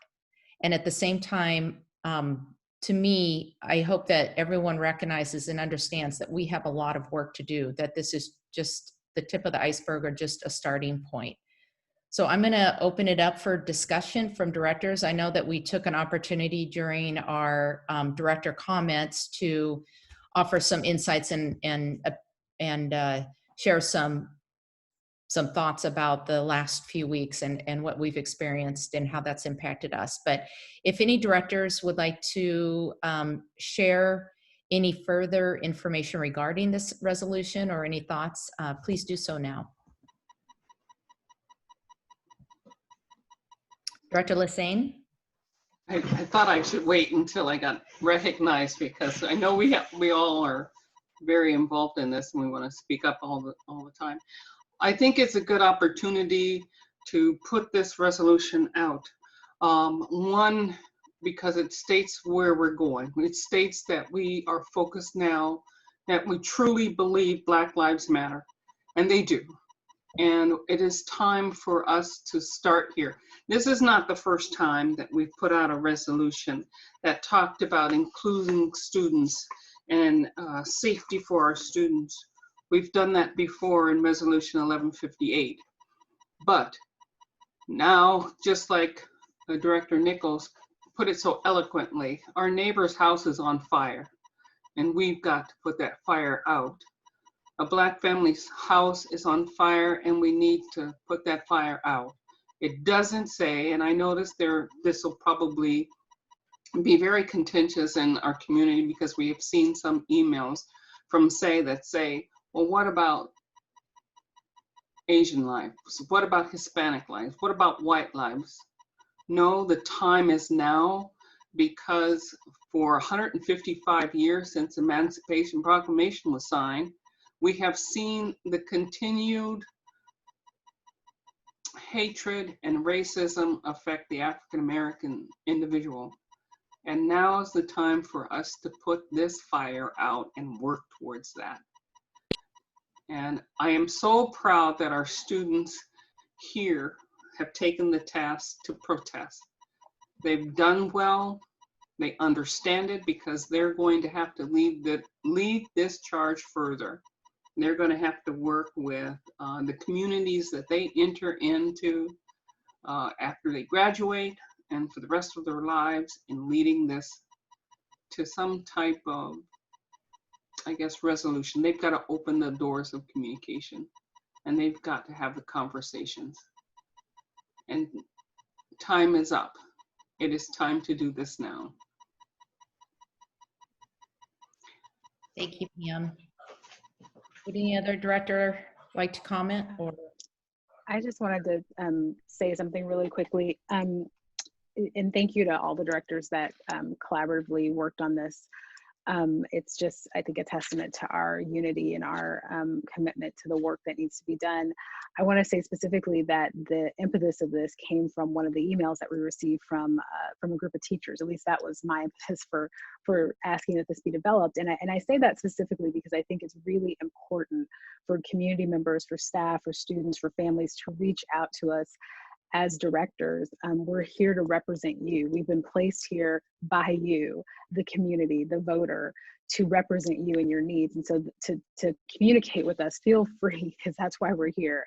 And at the same time, to me, I hope that everyone recognizes and understands that we have a lot of work to do, that this is just the tip of the iceberg or just a starting point. So I'm going to open it up for discussion from directors. I know that we took an opportunity during our director comments to offer some insights and share some thoughts about the last few weeks and what we've experienced and how that's impacted us. But if any directors would like to share any further information regarding this resolution or any thoughts, please do so now. Director Lassane? I thought I should wait until I got recognized because I know we all are very involved in this and we want to speak up all the time. I think it's a good opportunity to put this resolution out. One, because it states where we're going. It states that we are focused now, that we truly believe Black Lives Matter, and they do. And it is time for us to start here. This is not the first time that we've put out a resolution that talked about including students and safety for our students. We've done that before in Resolution 1158. But now, just like Director Nichols put it so eloquently, our neighbor's house is on fire, and we've got to put that fire out. A Black family's house is on fire, and we need to put that fire out. It doesn't say, and I noticed this will probably be very contentious in our community because we have seen some emails from that say, well, what about Asian lives? What about Hispanic lives? What about white lives? No, the time is now, because for 155 years since Emancipation Proclamation was signed, we have seen the continued hatred and racism affect the African American individual. And now is the time for us to put this fire out and work towards that. And I am so proud that our students here have taken the task to protest. They've done well. They understand it because they're going to have to lead this charge further. They're going to have to work with the communities that they enter into after they graduate and for the rest of their lives in leading this to some type of, I guess, resolution. They've got to open the doors of communication and they've got to have the conversations. And time is up. It is time to do this now. Thank you, Pam. Would any other director like to comment? Or I just wanted to say something really quickly. And thank you to all the directors that collaboratively worked on this. It's just, I think, a testament to our unity and our commitment to the work that needs to be done. I want to say specifically that the impetus of this came from one of the emails that we received from a group of teachers. At least that was my impetus for asking that this be developed. And I say that specifically because I think it's really important for community members, for staff, for students, for families to reach out to us as directors. We're here to represent you. We've been placed here by you, the community, the voter, to represent you and your needs. And so to communicate with us, feel free, because that's why we're here.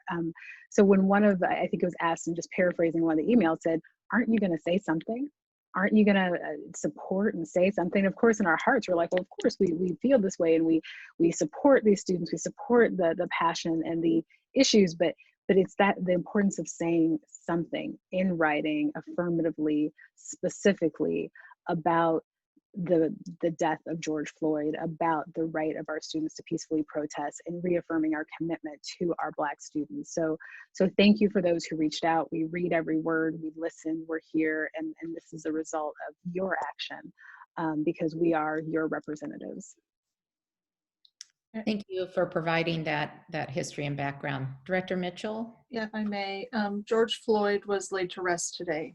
So when one of, I think it was asked, and just paraphrasing one of the emails, said, aren't you gonna say something? Aren't you gonna support and say something? Of course, in our hearts, we're like, well, of course we feel this way, and we support these students, we support the passion and the issues, but it's that the importance of saying something in writing, affirmatively, specifically about the death of George Floyd, about the right of our students to peacefully protest, and reaffirming our commitment to our Black students. So thank you for those who reached out. We read every word, we listen, we're here, and this is a result of your action because we are your representatives. Thank you for providing that history and background. Director Mitchell? Yeah, if I may, George Floyd was laid to rest today.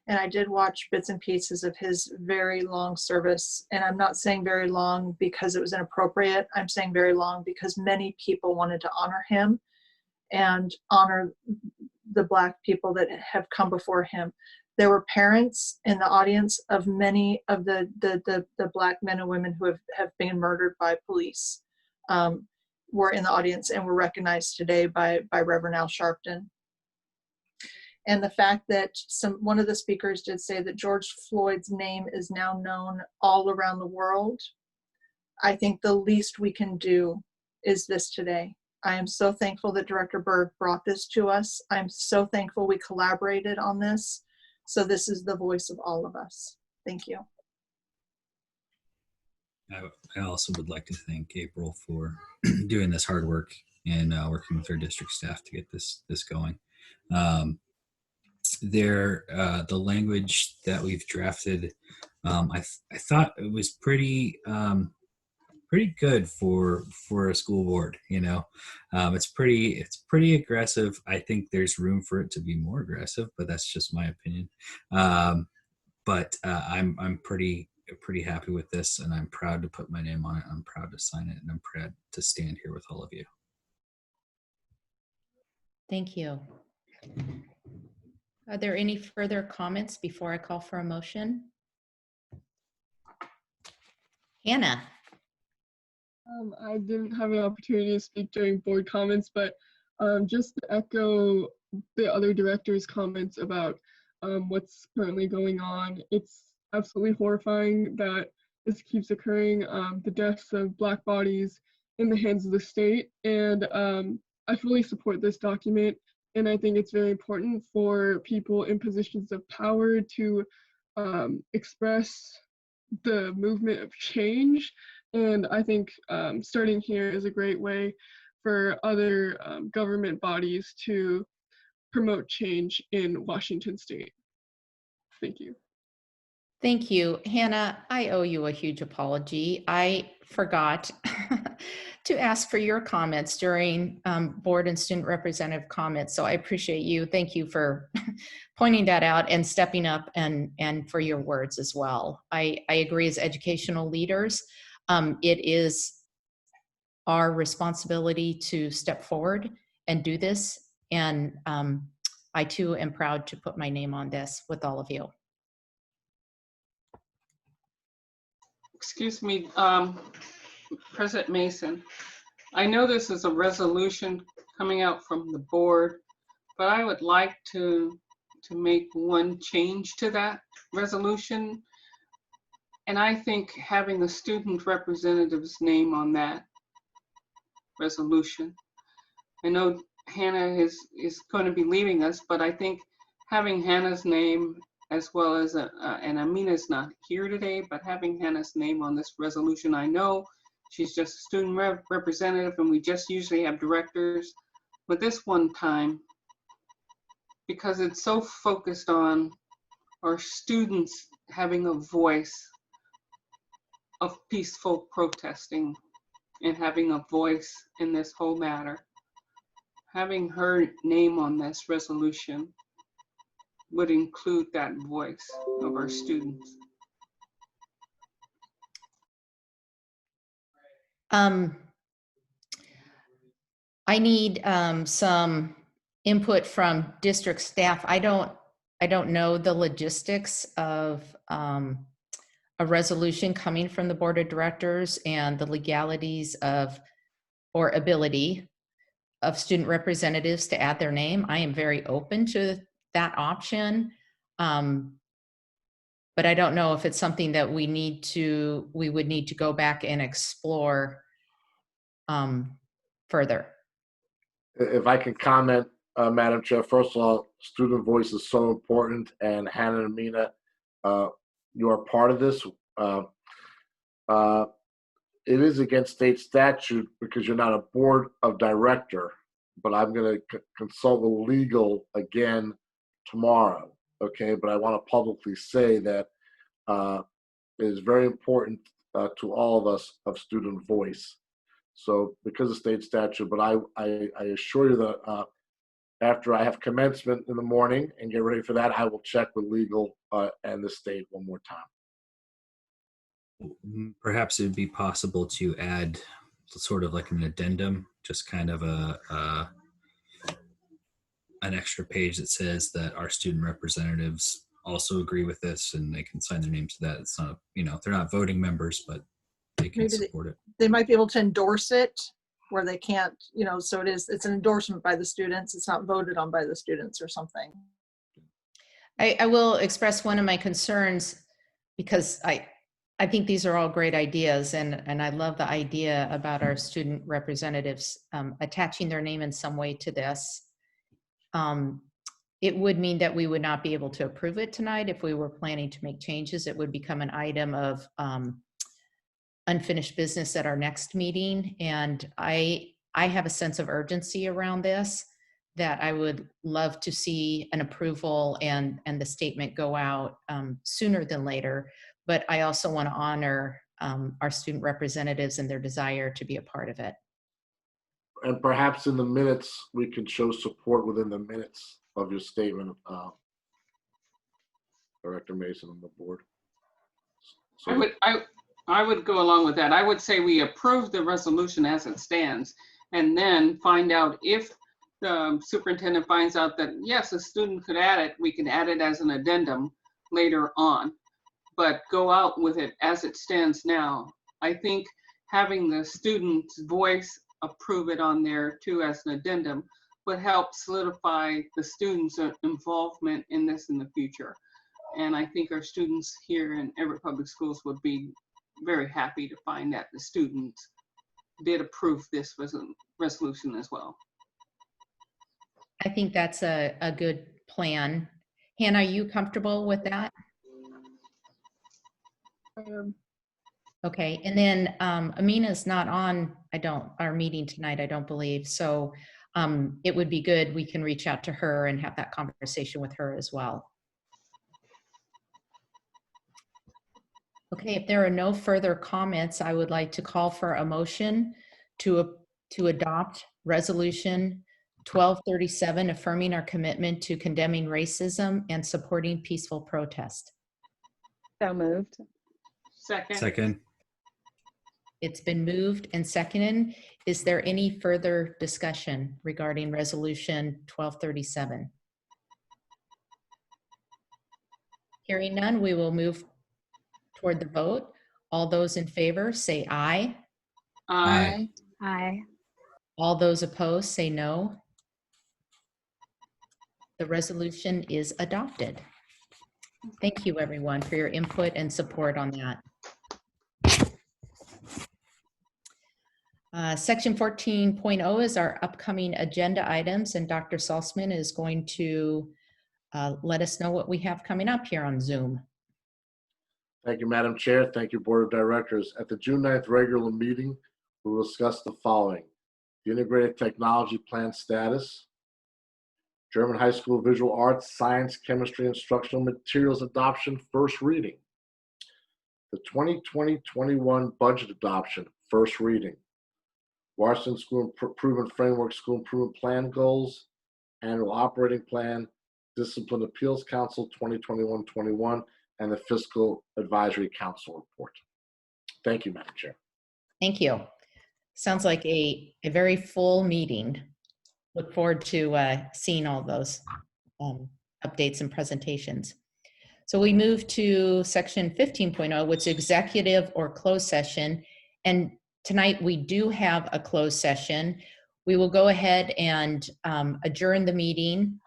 And I did watch bits and pieces of his very long service. And I'm not saying very long because it was inappropriate. I'm saying very long because many people wanted to honor him and honor the Black people that have come before him. There were parents in the audience of many of the Black men and women who have been murdered by police, were in the audience and were recognized today by Reverend Al Sharpton. And the fact that one of the speakers did say that George Floyd's name is now known all around the world, I think the least we can do is this today. I am so thankful that Director Berg brought this to us. I'm so thankful we collaborated on this. So this is the voice of all of us. Thank you. I also would like to thank April for doing this hard work and working with our district staff to get this going. The language that we've drafted, I thought it was pretty good for a school board. It's pretty aggressive. I think there's room for it to be more aggressive, but that's just my opinion. But I'm pretty happy with this, and I'm proud to put my name on it. I'm proud to sign it, and I'm proud to stand here with all of you. Thank you. Are there any further comments before I call for a motion? Hannah. I didn't have an opportunity to speak during board comments, but just to echo the other directors' comments about what's currently going on, it's absolutely horrifying that this keeps occurring, the deaths of Black bodies in the hands of the state. And I fully support this document, and I think it's very important for people in positions of power to express the movement of change. And I think starting here is a great way for other government bodies to promote change in Washington State. Thank you. Thank you. Hannah, I owe you a huge apology. I forgot to ask for your comments during board and student representative comments. So I appreciate you. Thank you for pointing that out and stepping up and for your words as well. I agree, as educational leaders, it is our responsibility to step forward and do this. And I too am proud to put my name on this with all of you. Excuse me, President Mason. I know this is a resolution coming out from the board, but I would like to make one change to that resolution. And I think having the student representative's name on that resolution. I know Hannah is going to be leaving us, but I think having Hannah's name, as well as, and Amina's not here today, but having Hannah's name on this resolution, I know she's just a student representative and we just usually have directors, but this one time, because it's so focused on our students having a voice of peaceful protesting and having a voice in this whole matter, having her name on this resolution would include that voice of our students. I need some input from district staff. I don't know the logistics of a resolution coming from the board of directors and the legalities of or ability of student representatives to add their name. I am very open to that option. But I don't know if it's something that we would need to go back and explore further. If I can comment, Madam Chair, first of all, student voice is so important, and Hannah and Amina, you are part of this. It is against state statute because you're not a board of director, but I'm going to consult with legal again tomorrow, okay? But I want to publicly say that it is very important to all of us of student voice. So because of state statute, but I assure you that after I have commencement in the morning and get ready for that, I will check with legal and the state one more time. Perhaps it would be possible to add sort of like an addendum, just kind of an extra page that says that our student representatives also agree with this and they can sign their name to that. It's not, they're not voting members, but they can Maybe support it. they might be able to endorse it where they can't, so it's an endorsement by the students. It's not voted on by the students or something. I will express one of my concerns because I think these are all great ideas, and I love the idea about our student representatives attaching their name in some way to this. It would mean that we would not be able to approve it tonight if we were planning to make changes. It would become an item of unfinished business at our next meeting, and I have a sense of urgency around this, that I would love to see an approval and the statement go out sooner than later. But I also want to honor our student representatives and their desire to be a part of it. And perhaps in the minutes, we can show support within the minutes of your statement, Director Mason on the board. So I would go along with that. I would say we approve the resolution as it stands, and then find out if the superintendent finds out that, yes, a student could add it, we can add it as an addendum later on, but go out with it as it stands now. I think having the student's voice approve it on there too as an addendum would help solidify the students' involvement in this in the future. And I think our students here in Everett Public Schools would be very happy to find that the students did approve this resolution as well. I think that's a good plan. Hannah, are you comfortable with that? Okay, and then Amina's not on, our meeting tonight, I don't believe. So it would be good, we can reach out to her and have that conversation with her as well. Okay, if there are no further comments, I would like to call for a motion to adopt Resolution 1237, affirming our commitment to condemning racism and supporting peaceful protest. So moved. Second. It's been moved and seconded. Is there any further discussion regarding Resolution 1237? Hearing none, we will move toward the vote. All those in favor say aye. Aye. Aye. All those opposed say no. The resolution is adopted. Thank you, everyone, for your input and support on that. Section 14.0 is our upcoming agenda items, and Dr. Salzman is going to let us know what we have coming up here on Zoom. thank you, Madam Chair. Thank you, Board of Directors. At the June 9th regular meeting, we will discuss the following: the Integrated Technology Plan status, German High School Visual Arts, Science, Chemistry, Instructional Materials Adoption, first reading, the 2020-21 budget adoption, first reading, Washington School Improvement Framework School Improvement Plan goals, annual operating plan, Discipline Appeals Council 2021-21, and the Fiscal Advisory Council report. Thank you, Madam Chair. Thank you. Sounds like a very full meeting. Look forward to seeing all those updates and presentations. So we move to section 15.0, which is executive or closed session. And tonight we do have a closed session. We will go ahead and adjourn the meeting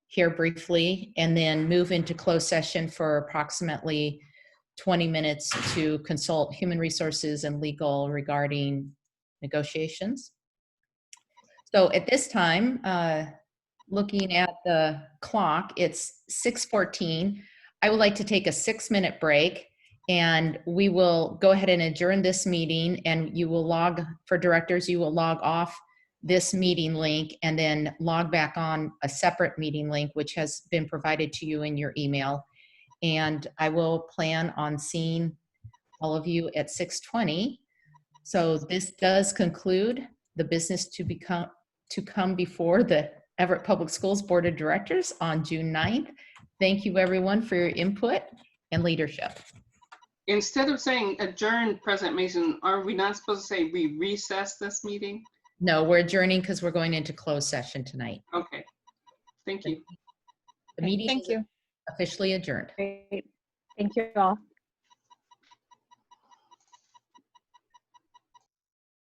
here briefly, and then move into closed session for approximately 20 minutes to consult human resources and legal regarding negotiations. So at this time, looking at the clock, it's 6:14. I would like to take a 6-minute break, and we will go ahead and adjourn this meeting, and you will log, for directors, you will log off this meeting link and then log back on a separate meeting link, which has been provided to you in your email. And I will plan on seeing all of you at 6:20 So this does conclude the business to come before the Everett Public Schools Board of Directors on June 9th. Thank you everyone for your input and leadership. Instead of saying adjourn, President Mason, are we not supposed to say we recess this meeting? No, we're adjourning because we're going into closed session tonight. Okay, thank you. The meeting Thank is you. officially adjourned. Great. Thank you all.